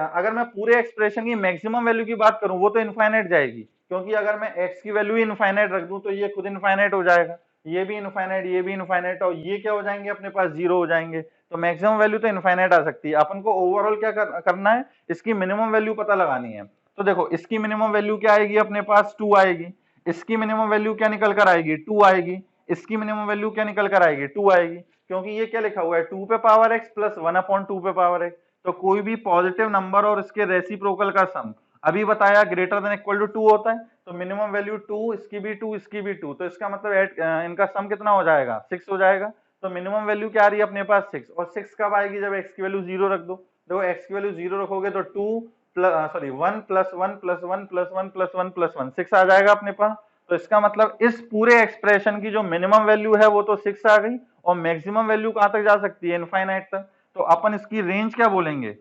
अगर मैं पूरे एक्सप्रेशन की मैक्सिमम वैल्यू की बात करूं वो तो इनफाइनाइट जाएगी, क्योंकि अगर मैं x की वैल्यू इनफाइनाइट रख दूं तो ये खुद इनफाइनाइट हो जाएगा। ये भी इनफाइनाइट, ये भी इनफाइनाइट, और ये क्या हो जाएंगे अपने पास, जीरो हो जाएंगे। तो मैक्सिमम वैल्यू तो इनफाइनाइट आ सकती है। अपन को ओवरऑल क्या करना है, इसकी मिनिमम वैल्यू पता लगानी है। तो देखो इसकी मिनिमम वैल्यू क्या आएगी अपने पास, 2 आएगी। इसकी मिनिमम वैल्यू क्या निकल कर आएगी, 2 आएगी। इसकी मिनिमम वैल्यू क्या निकल कर आएगी, 2 आएगी, क्योंकि ये क्या लिखा हुआ है, 2 पे पावर x प्लस 1/2 पे पावर x। तो कोई भी पॉजिटिव नंबर और इसके रेसिप्रोकल का सम, अभी बताया ग्रेटर देन इक्वल टू 2 होता है, तो मिनिमम वैल्यू 2, इसकी भी 2, इसकी भी 2, तो इसका मतलब इनका सम कितना हो जाएगा, 6 हो जाएगा। तो मिनिमम वैल्यू क्या आ रही है अपने पास, 6। और 6 कब आएगी, जब x की वैल्यू 0 रख दो। देखो x की वैल्यू 0 रखोगे तो 2 plus 1 plus 1 plus 1 plus 1 plus 1 plus 1, 6 आ जाएगा अपने पास। तो इसका मतलब इस पूरे एक्सप्रेशन की जो मिनिमम वैल्यू है वो तो 6 आ गई, और मैक्सिमम वैल्यू कहां तक जा सकती है, इनफाइनाइट तक। तो अपन इसकी रेंज क्या बोलेंगे,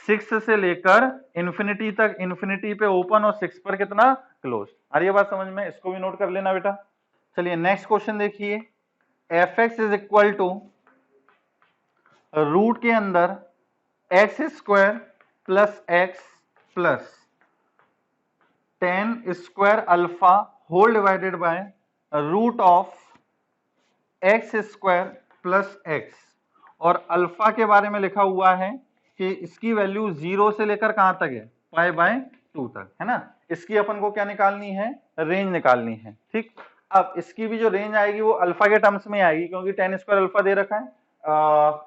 6 से लेकर इंफिनिटी तक, इंफिनिटी पे ओपन और 6 पर कितना क्लोज। आ रही है बात समझ में, इसको भी नोट कर लेना बेटा। चलिए नेक्स्ट क्वेश्चन देखिए, f x is equal to root के अंदर x square plus x plus 10 square alpha whole divided by root of x square plus x. और अल्फा के बारे में लिखा हुआ है कि इसकी वैल्यू 0 से लेकर कहां तक है, π/2 तक, है ना। इसकी अपन को क्या निकालनी है, रेंज निकालनी है, ठीक। अब इसकी भी जो रेंज आएगी वो अल्फा के टर्म्स में आएगी, क्योंकि 10 स्क्वायर अल्फा दे रखा है।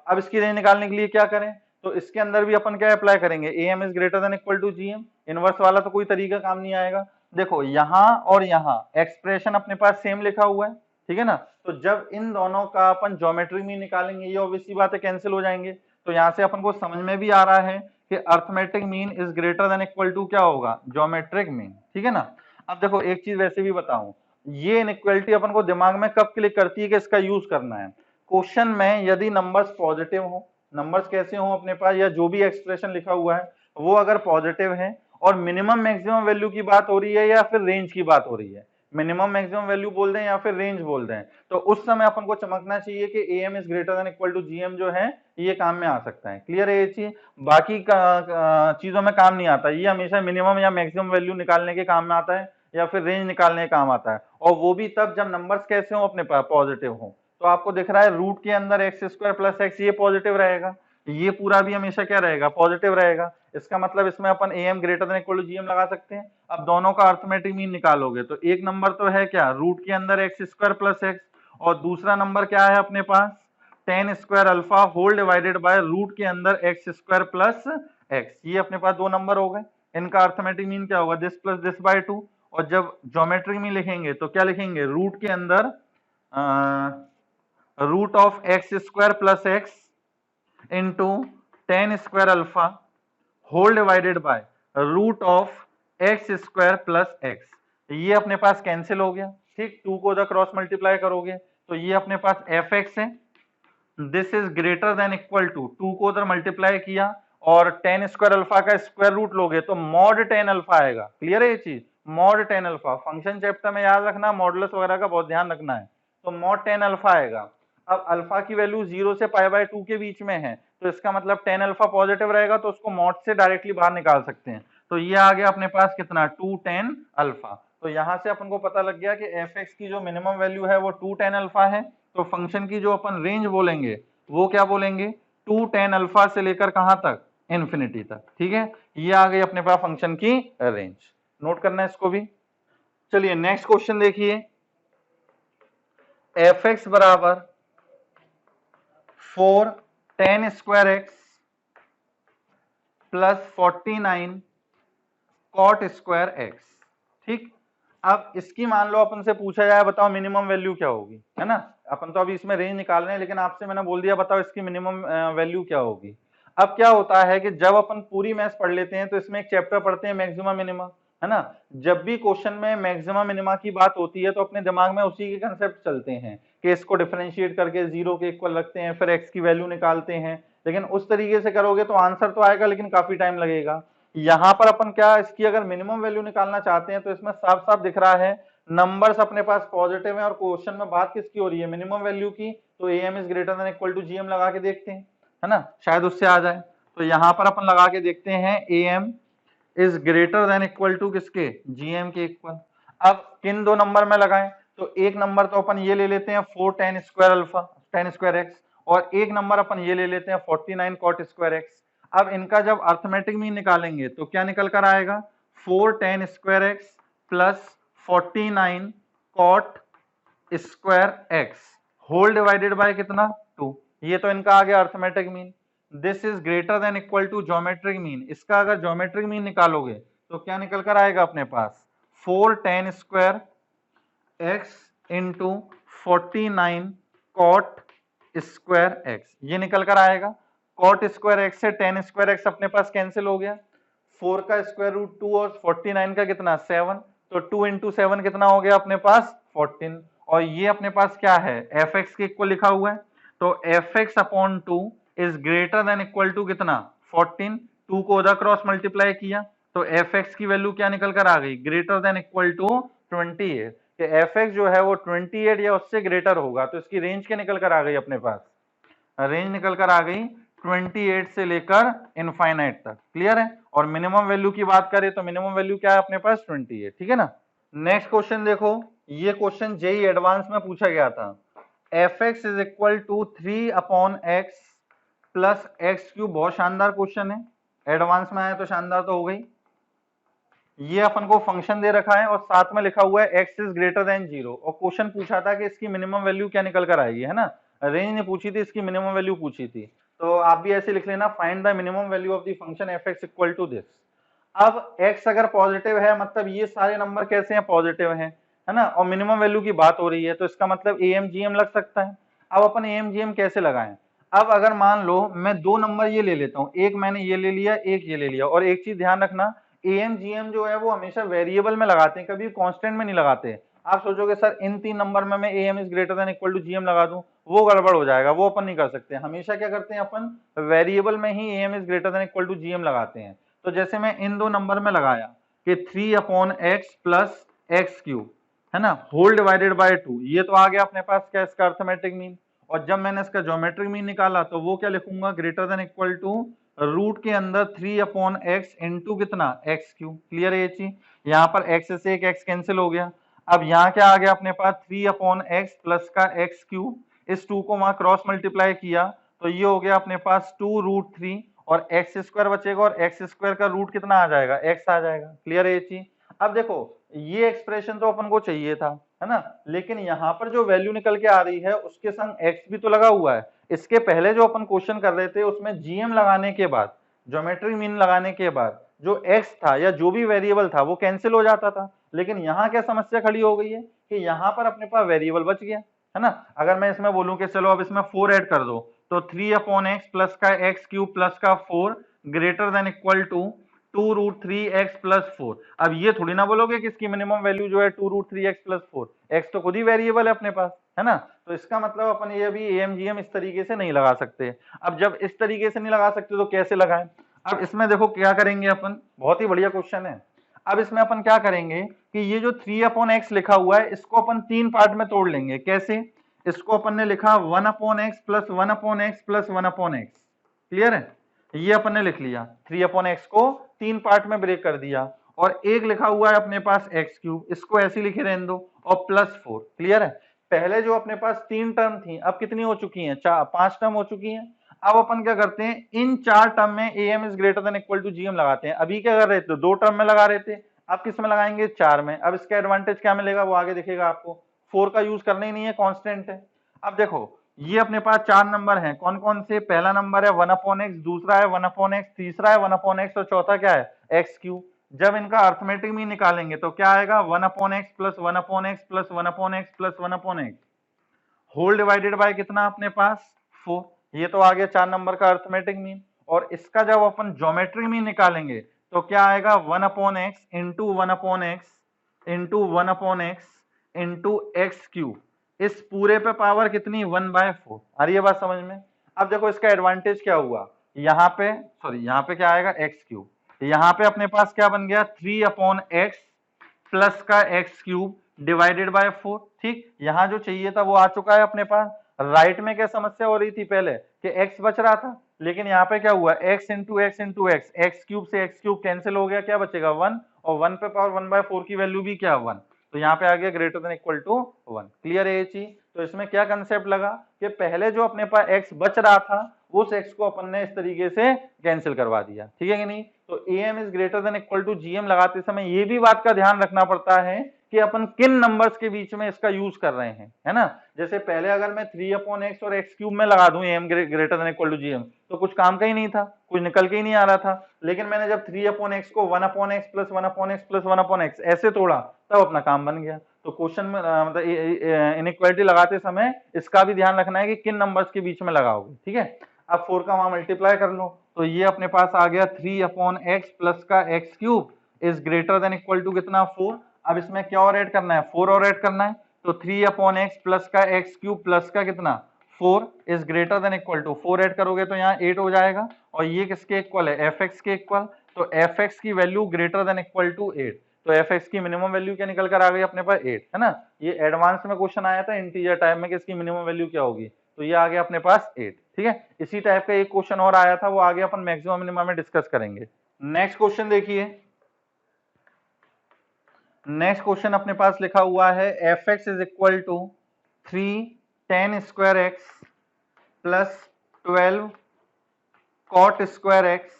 अब इसकी रेंज निकालने के लिए क्या करें, तो इसके अंदर भी अपन क्या अप्लाई करेंगे, am is greater than equal to gm। Inverse वाला तो कोई तरीका काम नहीं आएगा। देखो यहां और यहां एक्सप्रेशन अपने पास सेम लिखा हुआ है, ठीक है ना। तो जब इन दोनों का अपन ज्योमेट्री मीन निकालेंगे, ये ऑब्वियसली बात है कैंसिल हो जाएंगे। तो यहाँ से अपन को समझ में भी आ रहा है कि arithmetic mean is greater than equal to क्या होगा, ज्योमेट्रिक मीन, ठीक है ना। अब देखो एक चीज वैसे भी बताऊं, ये इनइक्वालिटी अपन को दिमाग में कब क्लिक करती है कि इसका यूज करना है, क्वेश्चन में यदि नंबर्स पॉजिटिव हो, नंबर्स कैसे हो अपने पास, या जो भी एक्सप्रेशन लिखा हुआ है वो अगर पॉजिटिव है और मिनिमम मैक्सिमम वैल्यू की बात हो रही है या फिर रेंज की बात हो रही है, मिनिमम मैक्सिमम वैल्यू बोल दें या फिर रेंज बोल दें, तो उस समय अपन को चमकना चाहिए कि am is greater than equal to gm जो है ये काम में आ सकता है। क्लियर है ये चीज, बाकी चीजों में काम नहीं आता, ये हमेशा मिनिमम या मैक्सिमम वैल्यू निकालने के काम में आता है या फिर रेंज निकालने के काम आता है, और वो भी तब जब नंबर्स कैसे हो अपने पास, पॉजिटिव हो। तो आपको दिख रहा है रूट के अंदर एक्स स्क्वायर प्लस एक्स, ये पॉजिटिव रहेगा, ये पूरा भी हमेशा क्या रहेगा, पॉजिटिव रहेगा। इसका मतलब इसमें अपन am greater than equal to gm लगा सकते हैं। अब दोनों का अर्थमेटिक मीन निकालोगे तो एक नंबर तो है क्या, रूट के अंदर एक्स स्क्वायर प्लस एक्स, और दूसरा नंबर क्या है अपने पास, 10 square alpha whole divided by root के अंदर एक्स स्क्वायर प्लस एक्स। ये अपने पास दो नंबर हो गए, इनका अर्थमेटिक मीन क्या होगा, दिस प्लस दिस बाय 2। और जब ज्योमेट्रिक मीन लिखेंगे तो क्या लिखेंगे, रूट के अंदर root of x square plus x into 10 square alpha whole divided by root of x square plus x. ये अपने पास कैंसिल हो गया, ठीक। 2 को उधर क्रॉस मल्टीप्लाई करोगे तो ये अपने पास एफ एक्स है, this is greater than equal to 2 को उधर मल्टीप्लाई किया और 10 स्क्वायर अल्फा का स्क्वायर रूट लोगे तो मॉड 10 अल्फा आएगा। क्लियर है ये चीज, मॉड 10 अल्फा, फंक्शन चैप्टर में याद रखना, मॉडुलस वगैरह का बहुत ध्यान रखना है। तो मॉड 10 अल्फा आएगा। अब अल्फा की वैल्यू 0 से π/2 के बीच में है, तो इसका मतलब 10 अल्फा पॉजिटिव रहेगा, तो उसको मॉड से डायरेक्टली बाहर निकाल सकते हैं। तो ये आ गया अपने पास कितना, 210 अल्फा। तो यहां से अपन को पता लग गया कि एफ एक्स की जो मिनिमम वैल्यू है वो 210 अल्फा है। तो फंक्शन की जो अपन रेंज बोलेंगे वो क्या बोलेंगे, 210 अल्फा से लेकर कहां तक, इंफिनिटी तक, ठीक है। ये आ गई अपने पास फंक्शन की रेंज, नोट करना है इसको भी। चलिए नेक्स्ट क्वेश्चन देखिए, एफ एक्स बराबर 4 10 square x plus 49 cot square x, ठीक। अब इसकी मान लो अपन से पूछा जाए बताओ मिनिमम वैल्यू क्या होगी, है ना। अपन तो अभी इसमें रेंज निकाल रहे हैं, लेकिन आपसे मैंने बोल दिया बताओ इसकी मिनिमम वैल्यू क्या होगी। अब क्या होता है कि जब अपन पूरी मैथ्स पढ़ लेते हैं तो इसमें एक चैप्टर पढ़ते हैं मैक्सिमम मिनिमा, है ना। जब भी क्वेश्चन में मैक्सिमम मिनिमा की बात होती है तो अपने दिमाग में उसी के कंसेप्ट चलते हैं कि इसको डिफरेंशिएट करके 0 के इक्वल रखते हैं, फिर x की वैल्यू निकालते हैं। लेकिन उस तरीके से करोगे तो आंसर तो आएगा लेकिन काफी टाइम लगेगा। यहाँ पर अपन क्या, इसकी अगर मिनिमम वैल्यू निकालना चाहते हैं तो इसमें साफ साफ दिख रहा है नंबर्स अपने पास पॉजिटिव है और क्वेश्चन में बात किसकी हो रही है, मिनिमम वैल्यू की। तो am is greater than equal to gm लगा के देखते हैं, है ना, शायद उससे आ जाए। तो यहाँ पर अपन लगा के देखते हैं am is greater than equal to किसके, gm के इक्वल। अब किन दो नंबर में लगाएं, तो एक नंबर तो अपन ये ले लेते हैं 4 tan square alpha, tan square x, और एक नंबर अपन ये ले लेते हैं 49 cot स्क्वायर एक्स। अब इनका जब अर्थमेटिक मीन निकालेंगे तो क्या निकल कर आएगा, 4 tan square x plus 49 cot square x whole divided by कितना 2। ये तो इनका आ गया arithmetic mean. This is greater than equal to geometric mean. इसका अगर ज्योमेट्रिक मीन निकालोगे तो क्या निकल कर आएगा अपने पास, 4 tan square x into 49 cot square x, ये निकल कर आएगा। कॉट स्क्वायर एक्स से tan स्क्वायर एक्स अपने पास कैंसिल हो गया, 4 का स्क्वायर रूट 2 और 49 का कितना 7, तो 2 इंटू 7 कितना हो गया अपने पास 14। और ये अपने पास क्या है, एफ एक्स के इक्वल लिखा हुआ है, तो f x upon 2 is greater than equal to कितना 14। 2 को उधर क्रॉस मल्टीप्लाई किया तो एफ एक्स की वैल्यू क्या निकल कर आ गई, ग्रेटर देन इक्वल टू 28। कि एफ एक्स जो है वो 28 या उससे ग्रेटर होगा, तो इसकी रेंज क्या निकल कर आ गई अपने पास, रेंज निकल कर आ गई 28 से लेकर इनफाइनाइट तक। क्लियर है। और मिनिमम वैल्यू की बात करें तो मिनिमम वैल्यू क्या है अपने पास 28। ठीक है ना। नेक्स्ट क्वेश्चन देखो, ये क्वेश्चन जेई एडवांस में पूछा गया था। F x is equal to 3 upon x plus x cube. बहुत शानदार क्वेश्चन है, एडवांस में आया तो शानदार तो हो गई। ये अपन को फंक्शन दे रखा है और साथ में लिखा हुआ है x इज ग्रेटर देन 0, और क्वेश्चन पूछा था कि इसकी मिनिमम वैल्यू क्या निकल कर आएगी, है ना। रेंज ने पूछी थी, इसकी मिनिमम वैल्यू पूछी थी। तो आप भी ऐसे लिख लेना, find the minimum value of the function f x equal to this. अब x अगर पॉजिटिव है मतलब ये सारे नंबर कैसे हैं, पॉजिटिव हैं, है ना, और मिनिमम वैल्यू की बात हो रही है, तो इसका मतलब एएमजीएम लग सकता है। अब अपन एएमजीएम कैसे लगाएं, अब अगर मान लो मैं दो नंबर ये ले लेता हूं, एक मैंने ये ले लिया, एक ये ले लिया, और एक चीज ध्यान रखना, एएमजीएम जो है वो हमेशा वेरिएबल में लगाते हैं, कभी कांस्टेंट में नहीं लगाते। आप सोचोगे सर इन तीन नंबर में मैं AM is greater than equal to GM लगा दूं, वो गड़बड़ हो जाएगा, वो अपन नहीं कर सकते। हमेशा क्या करते हैं अपन, वेरिएबल में ही AM is greater than equal to GM लगाते हैं। तो जैसे मैं इन दो नंबर में लगाया कि 3 upon x plus x cube, है ना, होल डिवाइडेड बाय 2, ये तो आ गया अपने पास क्या, इसका अर्थमेटिक मीन। और जब मैंने इसका ज्योमेट्रिक मीन निकाला तो वो क्या लिखूंगा, greater than equal to root के अंदर 3 अपॉन एक्स इंटू कितना एक्स क्यूब। क्लियर है ये चीज। यहाँ पर एक्स से एक एक्स कैंसिल हो गया। अब यहाँ क्या आ गया अपने पास, 3 अपॉन एक्स प्लस का एक्स क्यूब, इस 2 को वहां क्रॉस मल्टीप्लाई किया तो ये हो गया अपने पास 2 रूट 3, और एक्स स्क्वायर बचेगा, और एक्स स्क्वायर का रूट कितना आ जाएगा, एक्स आ जाएगा। क्लियर है ये चीज। अब देखो ये एक्सप्रेशन तो अपन को चाहिए था, है ना, लेकिन यहाँ पर जो वैल्यू निकल के आ रही है उसके संग एक्स भी तो लगा हुआ है। इसके पहले जो अपन क्वेश्चन कर रहे थे उसमें जीएम लगाने के बाद, ज्योमेट्रिक मीन लगाने के बाद जो एक्स था या जो भी वेरिएबल था वो कैंसिल हो जाता था। लेकिन यहाँ क्या समस्या खड़ी हो गई है कि यहाँ पर अपने पास वेरिएबल बच गया, है ना। अगर मैं इसमें बोलूं कि चलो अब इसमें 4 ऐड कर दो, तो 3 अपॉन एक्स प्लस का एक्स क्यूब प्लस का 4 greater than equal to 2 root 3 x plus 4। अब ये थोड़ी ना बोलोगे कि इसकी मिनिमम वैल्यू जो है 2 रूट 3 एक्स प्लस 4, एक्स तो खुद ही वेरिएबल है अपने पास, है ना। तो इसका मतलब अपन ये भी एएमजीएम इस तरीके से नहीं लगा सकते। अब जब इस तरीके से नहीं लगा सकते तो कैसे लगाएं। अब इसमें देखो क्या करेंगे अपन, बहुत ही बढ़िया क्वेश्चन है। अब इसमें अपन क्या करेंगे कि ये जो 3 अपॉन एक्स लिखा हुआ है इसको अपन तीन पार्ट में तोड़ लेंगे। कैसे, इसको अपन ने लिखा 1 upon x plus 1 upon x plus 1 upon x. Clear है, ये अपन ने लिख लिया। 3 अपॉन एक्स को तीन पार्ट में ब्रेक कर दिया, और एक लिखा हुआ है अपने पास एक्स क्यूब, इसको ऐसे लिखे रहने दो, और प्लस 4। क्लियर है। पहले जो अपने पास तीन टर्म थी अब कितनी हो चुकी हैं, 5 टर्म हो चुकी हैं। अब अपन क्या करते हैं, इन 4 टर्म में AM is greater than equal to GM लगाते हैं। अभी क्या कर रहे थे, 2 टर्म में लगा रहे थे, अब किस में लगाएंगे, 4 में। अब इसका एडवांटेज क्या मिलेगा वो आगे दिखेगा आपको, 4 का यूज करना ही नहीं है, कांस्टेंट है। अब देखो ये अपने पास 4 नंबर हैं, कौन कौन से, पहला नंबर है 1 अपॉन एक्स, दूसरा है 1 अपॉन एक्स, तीसरा है 1 अपॉन एक्स, और चौथा क्या है एक्स क्यूब। जब इनका अर्थमेटिक मीन निकालेंगे तो क्या आएगा, 1 upon x plus 1 upon x plus 1 upon x plus 1 upon x whole divided by कितना अपने पास 4। ये तो आ गया 4 नंबर का अर्थमेटिक मीन। और इसका जब अपन ज्योमेट्रिक मीन निकालेंगे तो क्या आएगा, 1 upon x into 1 upon x into 1 upon x into x cube, इस पूरे पे पावर कितनी 1/4। आ रही है बात समझ में। अब देखो इसका एडवांटेज क्या हुआ, यहाँ पे सॉरी यहाँ पे क्या आएगा एक्स क्यूब, यहाँ पे अपने पास क्या बन गया 3 अपॉन एक्स प्लस का एक्स क्यूब डिवाइडेड बाय 4। ठीक, यहाँ जो चाहिए था वो आ चुका है अपने पास। राइट में क्या समस्या हो रही थी पहले कि एक्स बच रहा था, लेकिन यहाँ पे क्या हुआ, x into x into x, x cube से एक्स क्यूब कैंसिल हो गया, क्या बचेगा 1, और 1 पे पावर 1/4 की वैल्यू भी क्या 1। तो यहाँ पे आ गया greater than equal to 1। Clear है ये चीज? तो इसमें क्या कंसेप्ट लगा कि पहले जो अपने पास x बच रहा था उस x को अपन ने इस तरीके से कैंसिल करवा दिया, ठीक है कि नहीं? तो am is greater than equal to gm लगाते समय ये भी बात का ध्यान रखना पड़ता है कि अपन किन नंबर्स के बीच में इसका यूज कर रहे हैं, है ना? जैसे पहले अगर मैं 3/x और x क्यूब में लगा दूं am greater than equal to gm तो कुछ काम का ही नहीं था, कुछ निकल के ही नहीं आ रहा था। लेकिन मैंने जब 3/x को 1/x plus 1/x plus 1/x ऐसे तोड़ा तब अपना काम बन गया। तो क्वेश्चन में मतलब इनइक्वालिटी लगाते समय इसका भी ध्यान रखना है कि किन नंबर्स के बीच में लगाओगे, ठीक है? अब 4 का वहां मल्टीप्लाई कर लो तो ये अपने पास आ गया 3/x प्लस का x cube is greater than equal to कितना 4। अब इसमें क्या और ऐड करना है? 4 और ऐड करना है तो 3/x प्लस का x क्यूब प्लस का कितना 4 is greater than equal to 4 add करोगे तो यहाँ 8 हो जाएगा और ये किसके इक्वल है? fx के इक्वल। तो fx की value greater than equal to 8 तो fx की मिनिमम वैल्यू क्या निकल कर आ गई अपने पास 8, है ना? ये एडवांस में क्वेश्चन आया था इंटीजर टाइप में कि इसकी मिनिमम वैल्यू क्या होगी, तो ये आ गया अपने पास 8, ठीक है? इसी टाइप का एक क्वेश्चन और आया था वो आगे अपन मैक्सिमम मिनिमम में डिस्कस करेंगे। नेक्स्ट क्वेश्चन देखिए, नेक्स्ट क्वेश्चन अपने पास लिखा हुआ है fx is equal to 3 tan square x plus 12 cot square x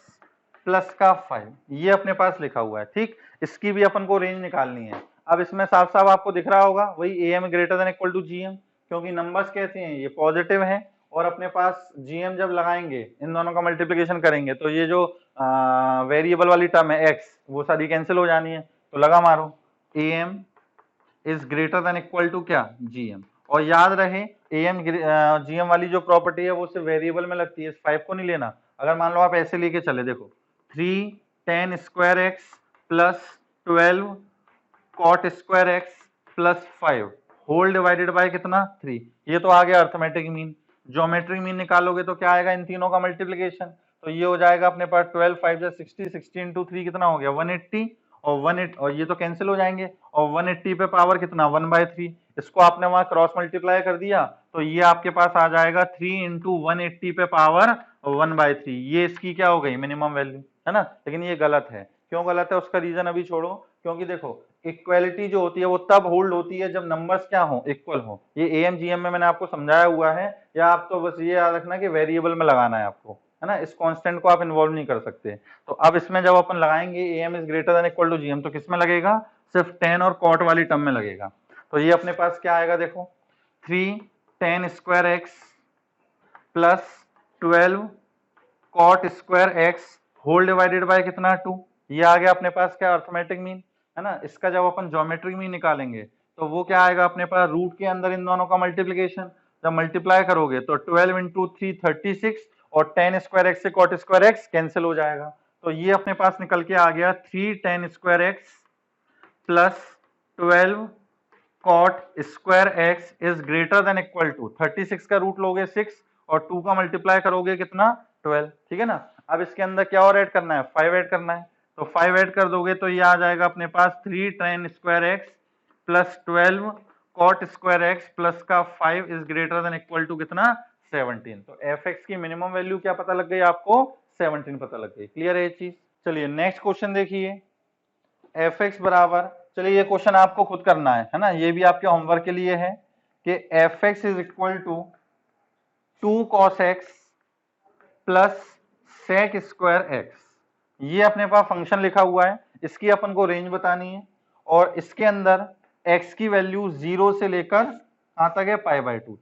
plus का 5, ये अपने पास लिखा हुआ है, ठीक? इसकी भी अपन को रेंज निकालनी है। अब इसमें साफ साफ आपको दिख रहा होगा वही am greater than equal to gm, क्योंकि नंबर्स कैसे हैं? ये पॉजिटिव हैं और अपने पास gm जब लगाएंगे इन दोनों का मल्टीप्लिकेशन करेंगे तो ये जो वेरिएबल वाली टर्म है x वो सारी कैंसिल हो जानी है। तो लगा मारो am is greater than equal to क्या gm, और याद रहे am gm वाली जो प्रॉपर्टी है वो सिर्फ वेरिएबल में लगती है, इस 5 को नहीं लेना। अगर मान लो आप ऐसे लेके चले, देखो 3 tan square x plus 12 cot square x plus 5 whole divided by कितना 3, ये तो आ गया अर्थमेटिक मीन। ज्योमेट्रिक मीन निकालोगे तो क्या आएगा? इन तीनों का मल्टीप्लिकेशन, तो ये हो जाएगा अपने पास 12 5 जा 60, 60 इंटू 3 कितना हो गया 180 और 180 और ये तो कैंसिल हो जाएंगे और 180 पे पावर कितना 1/3, इसको आपने वहां क्रॉस मल्टीप्लाई कर दिया तो ये आपके पास आ जाएगा 3 इंटू 180 पे पावर 1/3, ये इसकी क्या हो गई मिनिमम वैल्यू, है ना? लेकिन ये गलत है। क्यों गलत है उसका रीजन अभी छोड़ो, क्योंकि देखो इक्वालिटी जो होती है वो तब होल्ड होती है जब नंबर्स क्या हो इक्वल हो। ये एम जीएम में मैंने आपको समझाया हुआ है, या आप तो बस ये याद रखना कि वेरिएबल में लगाना है आपको, है ना? इस कांस्टेंट को आप इन्वॉल्व नहीं कर सकते। तो अब इसमें जब अपन लगाएंगे M is greater than equal to GM तो किस में लगेगा? सिर्फ tan और cot वाली टर्म में लगेगा। तो ये अपने पास क्या आएगा? देखो 3 tan square x plus 12 cot square x whole divided by कितना 2, ये आ गया अपने पास क्या अर्थमेटिक मीन, है ना? इसका जब अपन ज्योमेट्रिक मीन निकालेंगे तो वो क्या आएगा अपने पास? रूट के अंदर इन दोनों का मल्टीप्लिकेशन, जब मल्टीप्लाई करोगे तो 12 इंटू 3 36 और tan स्क्वायर एक्स से cot स्क्वायर एक्स कैंसिल हो जाएगा। तो ये अपने पास निकल के आ गया 3 tan square x plus 12 cot square x is greater than equal to 36 का रूट लोगे 6 और 2 का मल्टीप्लाई करोगे कितना 12, ठीक है ना? अब इसके अंदर क्या और ऐड करना है? 5 ऐड करना है, तो 5 ऐड कर दोगे तो ये आ जाएगा अपने पास 3 tan square x plus 12 cot square x plus का 5 is greater than equal to कितना 17। तो fx की मिनिमम वैल्यू क्या पता लग गई आपको? 17 पता लग गई। क्लियर है ये चीज? चलिए नेक्स्ट क्वेश्चन देखिए, fx बराबर, चलिए ये क्वेश्चन आपको खुद करना है ना? ये भी आपके होमवर्क के लिए है कि fx is equal to 2 cos x plus sec square x, ये अपने पास फंक्शन लिखा हुआ है, इसकी अपन को रेंज बतानी है और इसके अंदर x की वैल्यू 0 से लेकर कहां तक है? π/2,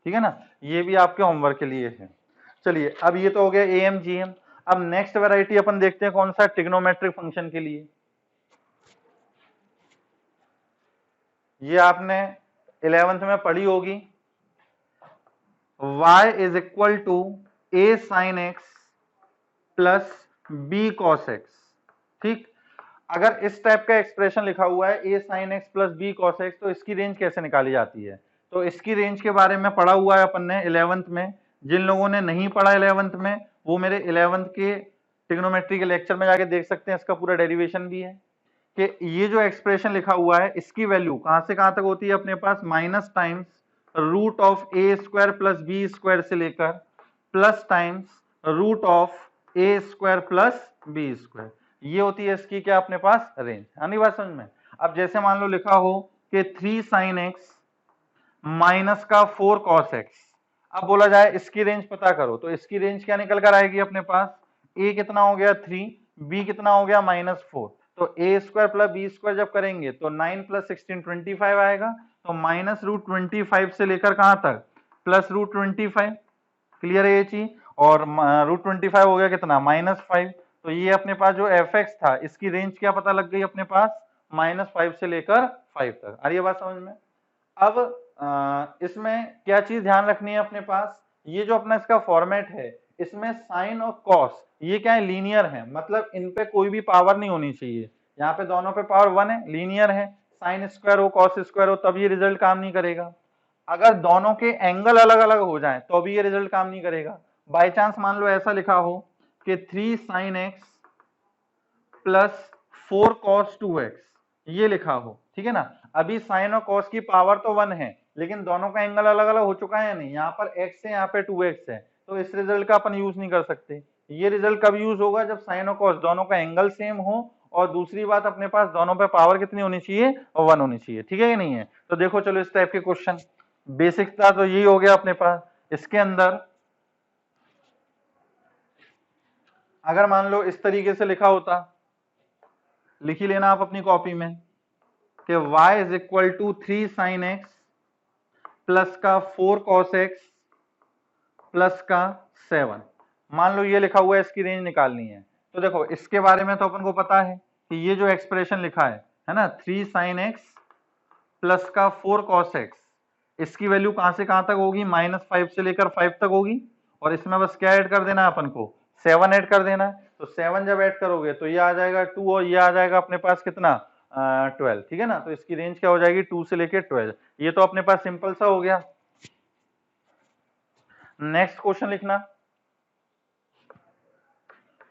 ठीक है ना? ये भी आपके होमवर्क के लिए है। चलिए अब ये तो हो गया एम जी एम। अब नेक्स्ट वैरायटी अपन देखते हैं कौन सा? ट्रिग्नोमेट्रिक फंक्शन के लिए। ये आपने 11th में पढ़ी होगी, y is equal to a sin x plus b cos x, ठीक? अगर इस टाइप का एक्सप्रेशन लिखा हुआ है a sin x plus b cos x तो इसकी रेंज कैसे निकाली जाती है? तो इसकी रेंज के बारे में पढ़ा हुआ है अपन ने 11th में। जिन लोगों ने नहीं पढ़ा 11th में वो मेरे 11th के ट्रिग्नोमेट्री के लेक्चर में जाके देख सकते हैं, इसका पूरा डेरिवेशन भी है कि ये जो एक्सप्रेशन लिखा हुआ है इसकी वैल्यू कहां से कहां तक होती है अपने पास? Minus times root of a square plus b square से लेकर plus times root of a square plus b square, ये होती है इसकी क्या अपने पास? रेंज। आनी बात समझ में? अब जैसे मान लो लिखा हो कि 3 sin x माइनस का 4 cos x। अब बोला जाए इसकी रेंज पता करो, तो इसकी रेंज क्या निकल कर आएगी अपने पास, a कितना हो गया 3, b कितना हो गया -4, तो a square plus b square जब करेंगे तो 9 + 16 25 आएगा, तो -√25 से लेकर कहां तक, +√25। क्लियर है ये चीज, और √25 हो गया कितना, -5। तो ये अपने पास जो fx था इसकी रेंज क्या पता लग गई अपने पास, -5 से लेकर 5 तक। आ रही है बात समझ में। अब इसमें क्या चीज ध्यान रखनी है अपने पास, ये जो अपना इसका फॉर्मेट है इसमें साइन और कॉस ये क्या है, लीनियर है, मतलब इन पे कोई भी पावर नहीं होनी चाहिए। यहाँ पे दोनों पे पावर 1 है, लीनियर है, साइन स्क्वायर हो कॉस स्क्वायर हो तब ये रिजल्ट काम नहीं करेगा। अगर दोनों के एंगल अलग अलग हो जाएं तो भी ये रिजल्ट काम नहीं करेगा। बाय चांस मान लो ऐसा लिखा हो कि 3 sin x plus 4 cos 2x, ये लिखा हो, ठीक है ना। अभी साइन और कॉस की पावर तो 1 है, लेकिन दोनों का एंगल अलग अलग हो चुका है या नहीं, यहाँ पर x है यहाँ पे 2x है, तो इस रिजल्ट का अपन यूज नहीं कर सकते। ये रिजल्ट कब यूज होगा, जब साइन और कॉस दोनों का एंगल सेम हो, और दूसरी बात अपने पास दोनों पे पावर कितनी होनी चाहिए, और 1 होनी चाहिए, ठीक है कि नहीं है। तो देखो चलो इस टाइप के क्वेश्चन बेसिक था तो यही हो गया अपने पास। इसके अंदर अगर मान लो इस तरीके से लिखा होता, लिख ही लेना आप अपनी कॉपी में कि y = 3 sin x प्लस का 4 cos x प्लस का 7। मान लो ये लिखा हुआ है, इसकी रेंज निकालनी है। तो देखो इसके बारे में तो अपन को पता है कि ये जो एक्सप्रेशन लिखा है ना, 3 sin x प्लस का 4 cos x, इसकी वैल्यू कहां से कहां तक होगी, -5 से लेकर 5 तक होगी, और इसमें बस क्या ऐड कर देना है अपन को, 7 ऐड कर देना है। तो 7 जब ऐड करोगे तो ये आ जाएगा 2, और ये आ जाएगा अपने पास कितना, 12, ठीक है ना। तो इसकी रेंज क्या हो जाएगी, 2 से लेकर 12। ये तो अपने पास सिंपल सा हो गया। नेक्स्ट क्वेश्चन लिखना,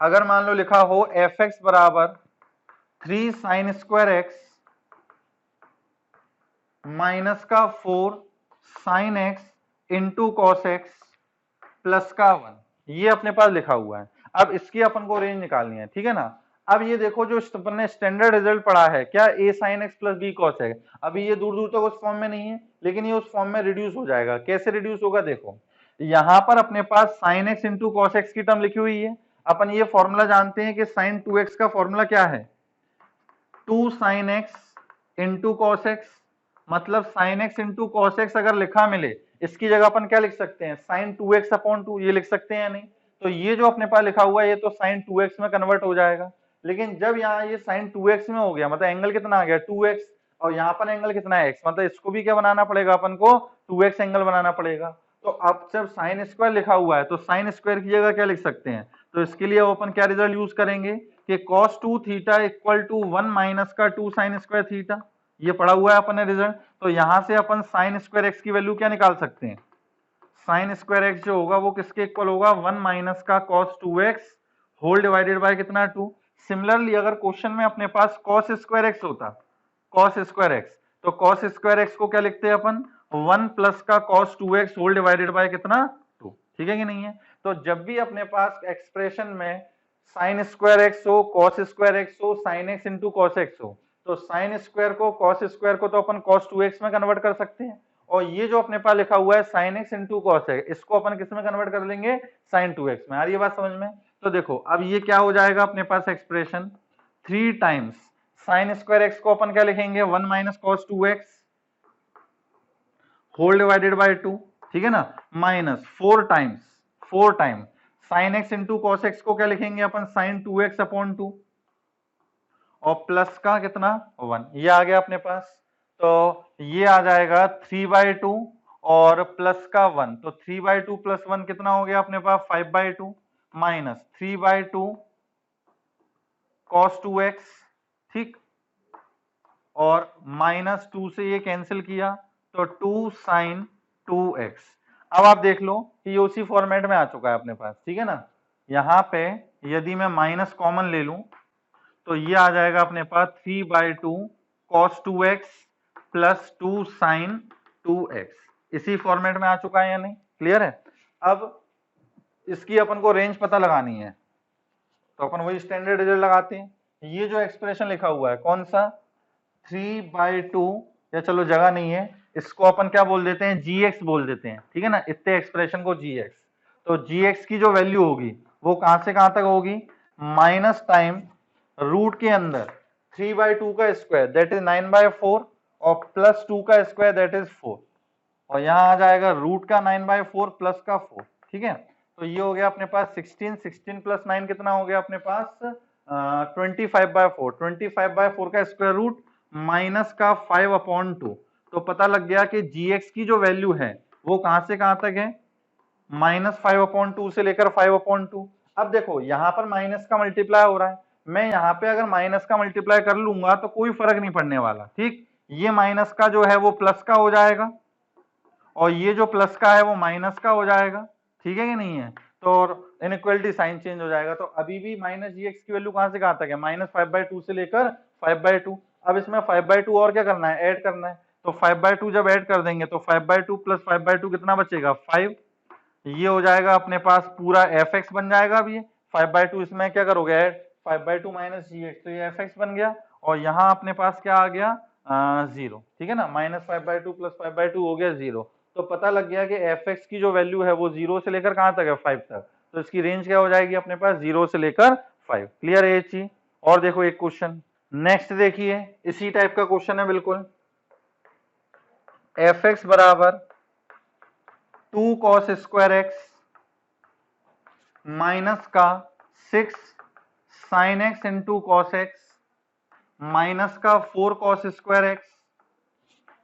अगर मान लो लिखा हो fx बराबर 3 sin स्क्वायर x माइनस का 4 sin x into cos x plus का 1, ये अपने पास लिखा हुआ है। अब इसकी अपन को रेंज निकालनी है, ठीक है ना। अब ये देखो जो अपन ने स्टैंडर्ड रिजल्ट पढ़ा है क्या, a sin x plus b cos x, अभी ये दूर दूर तक उस फॉर्म में नहीं है, लेकिन ये उस फॉर्म में रिड्यूस हो जाएगा। कैसे रिड्यूस होगा, देखो यहाँ पर अपने पास sin x into cos x की टर्म लिखी हुई है। अपन ये फॉर्मूला जानते हैं कि sin 2x का फॉर्मूला क्या है, 2 sin x into cos x, मतलब sin x into cos x अगर लिखा मिले, इसकी जगह अपन क्या लिख सकते हैं, sin 2x अपॉन 2, ये लिख सकते हैं या नहीं। तो ये जो अपने पास लिखा हुआ है ये तो sin 2x में कन्वर्ट हो जाएगा। लेकिन जब यहाँ ये sin 2x में हो गया, मतलब एंगल कितना आ गया 2x, और यहाँ पर एंगल कितना है x, मतलब इसको भी क्या बनाना पड़ेगा अपन को, 2x एंगल बनाना पड़ेगा। तो अब जब साइन स्क्वायर लिखा हुआ है तो साइन स्क्वायर की जगह क्या लिख सकते हैं, तो इसके लिए अपन क्या रिजल्ट यूज करेंगे कि cos 2 theta equal to 1 minus का 2 साइन स्क्वायर थीटा, ये पढ़ा हुआ है अपन ने रिजल्ट। तो यहां से अपन साइन स्क्वायर एक्स की वैल्यू क्या निकाल सकते हैं, साइन स्क्वायर एक्स जो होगा वो किसके इक्वल होगा, 1 माइनस का cos 2x whole divided by कितना 2। सिमिलरली अगर क्वेश्चन में अपने पास cos स्क्वायर एक्स होता, cos स्क्वायर एक्स, तो cos स्क्वायर एक्स को क्या लिखते हैं अपन, 1 प्लस का cos 2x whole divided by कितना 2, ठीक है कि नहीं है। तो जब भी अपने पास एक्सप्रेशन में साइन स्क्वायर एक्स हो, cos स्क्वायर एक्स हो, sin x into cos x हो, तो साइन स्क्वायर को cos स्क्वायर को तो अपन cos 2x में कन्वर्ट कर सकते हैं, और ये जो अपने पास लिखा हुआ है sin x into cos x, इसको अपन किस में कन्वर्ट कर लेंगे, sin 2x में। आ रही है बात समझ में। तो देखो अब ये क्या हो जाएगा अपने पास expression, 3 times sine square x को अपन क्या लिखेंगे, 1 minus cos 2x whole divided by 2, ठीक है ना, minus 4 times sine x into cos x को क्या लिखेंगे अपन, साइन 2x अपॉन 2, और प्लस का कितना 1, ये आ गया अपने पास। तो ये आ जाएगा 3/2 और प्लस का 1, तो 3/2 प्लस 1 कितना हो गया अपने पास 5/2 माइनस 3/2 cos 2x, ठीक, और माइनस 2 से ये कैंसिल किया तो 2 sin 2x। अब आप देख लो कि ये उसी फॉर्मेट में आ चुका है अपने पास, ठीक है ना। यहां पे यदि मैं माइनस कॉमन ले लूं तो ये आ जाएगा अपने पास 3/2 cos 2x plus 2 sin 2x, इसी फॉर्मेट में आ चुका है या नहीं, क्लियर है। अब इसकी अपन को रेंज पता लगानी है, तो अपन वही स्टैंडर्ड रिजल्ट लगाते हैं। ये जो एक्सप्रेशन लिखा हुआ है कौन सा, 3/2 या चलो जगह नहीं है, इसको अपन क्या बोल देते हैं, gx बोल देते हैं, ठीक है ना, इतने एक्सप्रेशन को gx। तो gx की जो वैल्यू होगी वो कहां से कहां तक होगी, माइनस टाइम रूट के अंदर 3/2 का स्क्वायर दैट इज 9/4 और प्लस 2 का स्क्वायर दैट इज 4, और यहाँ आ जाएगा रूट का 9/4 प्लस का 4, ठीक है। तो ये हो गया अपने पास 16, 16 प्लस 9 कितना हो गया अपने पास 25/4, 25/4 का स्क्वायर रूट माइनस का 5/2। तो पता लग गया कि gx की जो वैल्यू है वो कहां से कहां तक है, -5/2 से लेकर 5/2। अब देखो यहाँ पर माइनस का मल्टीप्लाई हो रहा है, मैं यहाँ पे अगर माइनस का मल्टीप्लाई कर लूंगा तो कोई फर्क नहीं पड़ने वाला, ठीक। ये माइनस का जो है वो प्लस का हो जाएगा और ये जो प्लस का है वो माइनस का हो जाएगा, ठीक है कि नहीं है। तो इनइक्वालिटी साइन चेंज हो जाएगा। तो अभी भी माइनस जी एक्स की वैल्यू कहां से कहां तक है, -5/2 से लेकर 5/2। अब इसमें 5/2 और क्या करना है, ऐड करना है। तो 5/2 जब ऐड कर देंगे तो 5/2 प्लस 5/2 कितना बचेगा, 5। ये हो जाएगा अपने पास पूरा एफ एक्स बन जाएगा। अब ये 5/2 इसमें क्या करोगे ऐड, 5/2 माइनस जी एक्स, तो ये एफ एक्स बन गया और यहाँ अपने पास क्या आ गया 0, ठीक है ना, -5/2 प्लस 5/2 हो गया 0। तो पता लग गया कि एफ एक्स की जो वैल्यू है वो 0 से लेकर कहां तक है, 5 तक। तो इसकी रेंज क्या हो जाएगी अपने पास, 0 से लेकर 5। क्लियर है ये चीज। और देखो एक क्वेश्चन नेक्स्ट देखिए, इसी टाइप का क्वेश्चन है बिल्कुल। एफ एक्स बराबर 2 cos स्क्वायर एक्स माइनस का 6 sin x into cos x minus का 4 cos स्क्वायर एक्स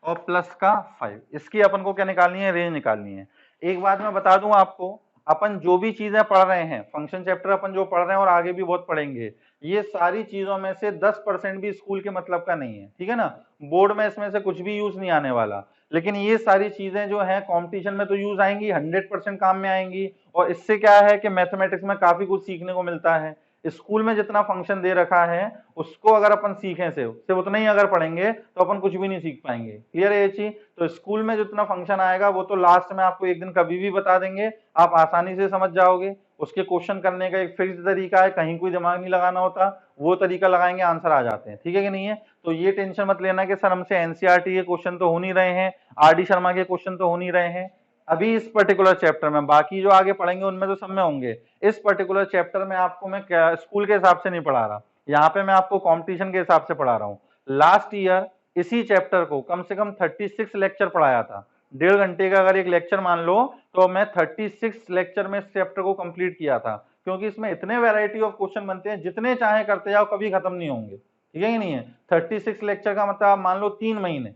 और प्लस का 5। इसकी अपन को क्या निकालनी है, रेंज निकालनी है। एक बात मैं बता दूं आपको, अपन जो भी चीजें पढ़ रहे हैं, फंक्शन चैप्टर अपन जो पढ़ रहे हैं और आगे भी बहुत पढ़ेंगे, ये सारी चीजों में से 10% भी स्कूल के मतलब का नहीं है, ठीक है ना। बोर्ड में इसमें से कुछ भी यूज नहीं आने वाला, लेकिन ये सारी चीजें जो है कंपटीशन में तो यूज आएंगी, 100% काम में आएंगी। और इससे क्या है कि मैथमेटिक्स में काफी कुछ सीखने को मिलता है। स्कूल में जितना फंक्शन दे रखा है उसको अगर अपन सीखें सिर्फ उतना ही अगर पढ़ेंगे तो अपन कुछ भी नहीं सीख पाएंगे। क्लियर है ये चीज। तो स्कूल में जितना फंक्शन आएगा वो तो लास्ट में आपको एक दिन कभी भी बता देंगे, आप आसानी से समझ जाओगे। उसके क्वेश्चन करने का एक फिक्स तरीका है, कहीं कोई दिमाग नहीं लगाना होता, वो तरीका लगाएंगे आंसर आ जाते हैं, ठीक है कि नहीं है। तो ये टेंशन मत लेना कि सर हमसे एनसीईआरटी के क्वेश्चन तो हो नहीं रहे हैं, आरडी शर्मा के क्वेश्चन तो हो नहीं रहे हैं। अभी इस पर्टिकुलर चैप्टर में, बाकी जो आगे पढ़ेंगे उनमें तो सब में होंगे। इस पर्टिकुलर चैप्टर में आपको मैं स्कूल के हिसाब से नहीं पढ़ा रहा, यहाँ पे मैं आपको कंपटीशन के हिसाब से पढ़ा रहा हूँ। लास्ट ईयर इसी चैप्टर को कम से कम 36 लेक्चर पढ़ाया था। 1.5 घंटे का अगर एक लेक्चर मान लो तो मैं 36 लेक्चर में इस चैप्टर को कंप्लीट किया था, क्योंकि इसमें इतने वैरायटी ऑफ क्वेश्चन बनते हैं, जितने चाहे करते जाओ कभी खत्म नहीं होंगे, ठीक है कि नहीं है। 36 लेक्चर का मतलब आप मान लो 3 महीने,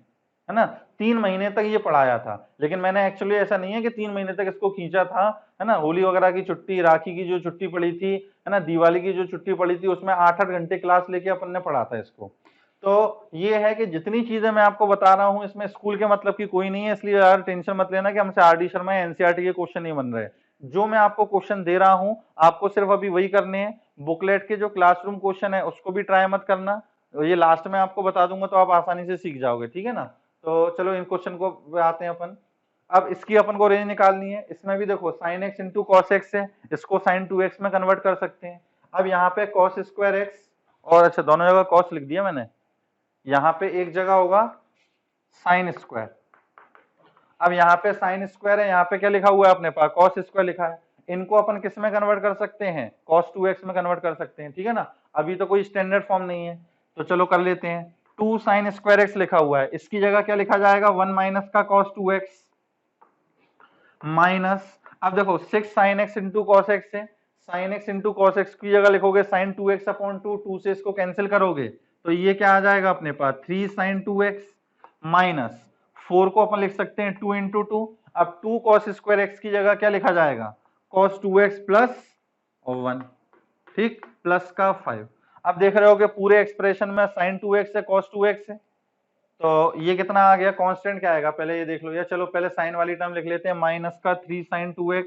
है ना, 3 महीने तक ये पढ़ाया था। लेकिन मैंने एक्चुअली ऐसा नहीं है कि 3 महीने तक इसको खींचा था, है ना। होली वगैरह की छुट्टी, राखी की जो छुट्टी पड़ी थी, है ना, दिवाली की जो छुट्टी पड़ी थी, उसमें 8-8 घंटे क्लास लेके अपन ने पढ़ा था इसको। तो ये है कि जितनी चीजें मैं आपको बता रहा हूं इसमें स्कूल के मतलब की कोई नहीं है, इसलिए यार टेंशन मत लेना कि हमसे आरडी शर्मा या एनसीईआरटी के क्वेश्चन नहीं बन रहे। जो मैं आपको क्वेश्चन दे रहा हूं आपको सिर्फ अभी वही करने हैं। बुकलेट के जो क्लासरूम क्वेश्चन है उसको भी ट्राई मत करना, ये लास्ट में आपको बता दूंगा तो आप आसानी से सीख जाओगे, ठीक है ना। तो चलो इन क्वेश्चन को आते हैं अपन। अब इसकी अपन को रेंज निकालनी है। इसमें भी देखो sign x into cos x है, इसको साइन 2x में कन्वर्ट कर सकते हैं। अब यहाँ पे कॉस स्क्वायर एक्स, और अच्छा दोनों जगह कॉस लिख दिया मैंने, यहाँ पे एक जगह होगा साइन स्क्वायर। अब यहाँ पे साइन स्क्वायर है, यहाँ पे क्या लिखा हुआ है अपने पास, कॉस स्क्वायर लिखा है। इनको अपन किस में कन्वर्ट कर सकते हैं, cos 2x में कन्वर्ट कर सकते हैं, ठीक है ना। अभी तो कोई स्टैंडर्ड फॉर्म नहीं है तो चलो कर लेते हैं। 2 sin स्क्वायर एक्स लिखा हुआ है, इसकी जगह क्या लिखा जाएगा, 1 माइनस का cos 2x माइनस, अब देखो 6 sin x into cos x है, sin x into cos x की जगह लिखोगे sin 2x अपॉन 2, 2 से इसको कैंसिल करोगे तो ये क्या आ जाएगा अपने पास 3 sin 2x माइनस 4 को अपन लिख सकते हैं 2 इंटू 2। अब 2 cos स्क्वायर एक्स की जगह क्या लिखा जाएगा, cos 2x प्लस 1, ठीक, प्लस का 5। अब देख रहे हो कि पूरे एक्सप्रेशन में sin 2x है cos 2x है, तो ये कितना आ गया, कांस्टेंट क्या आएगा पहले ये देख लो। या चलो पहले साइन वाली टर्म लिख लेते हैं, माइनस का 3 sin 2x,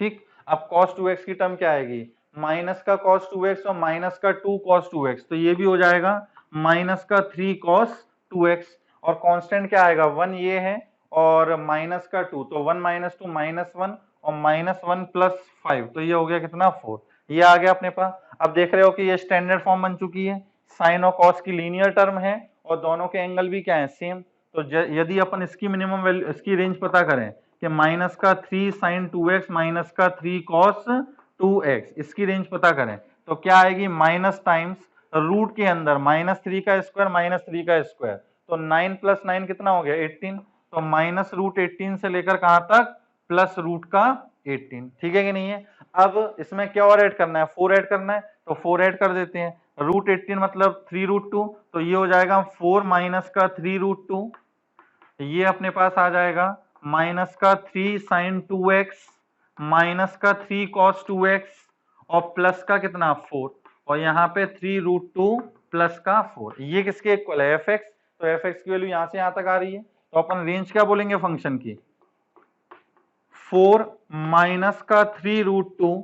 ठीक। अब cos 2x की टर्म क्या आएगी, माइनस का cos 2x और माइनस का 2 cos 2x, तो ये भी हो जाएगा माइनस का 3 cos 2x। और कांस्टेंट क्या आएगा, 1 ये है और माइनस का 2, तो 1 माइनस 2 -1 और -1 प्लस 5, तो ये हो गया कितना 4, ये आ गया अपने पास। अब देख रहे हो कि ये स्टैंडर्ड फॉर्म बन चुकी है, साइन और कॉस की लीनियर टर्म है और दोनों के एंगल भी क्या है, सेम। तो यदि अपन इसकी मिनिमम वैल्यू, इसकी रेंज पता करें कि माइनस का 3 साइन 2x माइनस का 3 कॉस 2x, इसकी रेंज पता करें तो क्या आएगी, माइनस टाइम्स रूट के अंदर -3 का स्क्वायर -3 का स्क्वायर, तो 9 प्लस 9 कितना हो गया, 18। तो -√18 से लेकर कहां तक, प्लस रूट का 18। ठीक है कि नहीं है। अब इसमें क्या और ऐड करना है, 4 ऐड करना है, तो 4 ऐड कर देते हैं। √18 मतलब 3√2, तो ये हो जाएगा 4 माइनस का 3√2, ये अपने पास आ जाएगा माइनस का 3 साइन 2x माइनस का 3 कॉस 2x और प्लस का कितना 4, और यहाँ पे 3√2 प्लस का 4, ये किसके इक्वल है, fx। तो fx की वैल्यू यहाँ से यहाँ तक आ रही है, तो अपन रेंज क्या बोलेंगे फंक्शन की, 4 माइनस का 3√2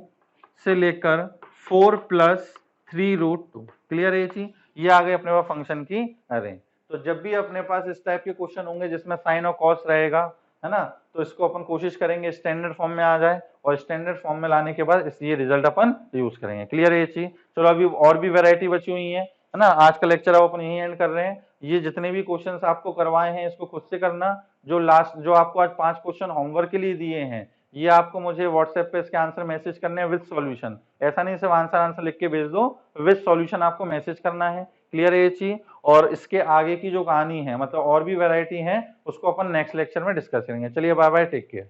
से लेकर 4 प्लस 3√2। क्लियर है ये चीज, ये आ गई अपने पास फंक्शन की रेंज। तो जब भी अपने पास इस टाइप के क्वेश्चन होंगे जिसमें साइन और कॉस रहेगा, है ना, तो इसको अपन कोशिश करेंगे स्टैंडर्ड फॉर्म में आ जाए, और स्टैंडर्ड फॉर्म में लाने के बाद ये रिजल्ट अपन यूज करेंगे। क्लियर है ये चीज। चलो अभी और भी वैरायटी बची हुई है ना। आज का लेक्चर अब अपन यही एंड कर रहे हैं। ये जितने भी क्वेश्चंस आपको करवाए हैं इसको खुद से करना। जो आपको आज 5 क्वेश्चन होमवर्क के लिए दिए हैं, ये आपको मुझे व्हाट्सएप पे इसके आंसर मैसेज करने हैं विद सॉल्यूशन। ऐसा नहीं सिर्फ आंसर लिख के भेज दो, विद सॉल्यूशन आपको मैसेज करना है। क्लियर है ये चीज। और इसके आगे की जो कहानी है, मतलब और भी वैरायटी है, उसको अपन नेक्स्ट लेक्चर में डिस्कस करेंगे। चलिए बाय बाय, टेक केयर।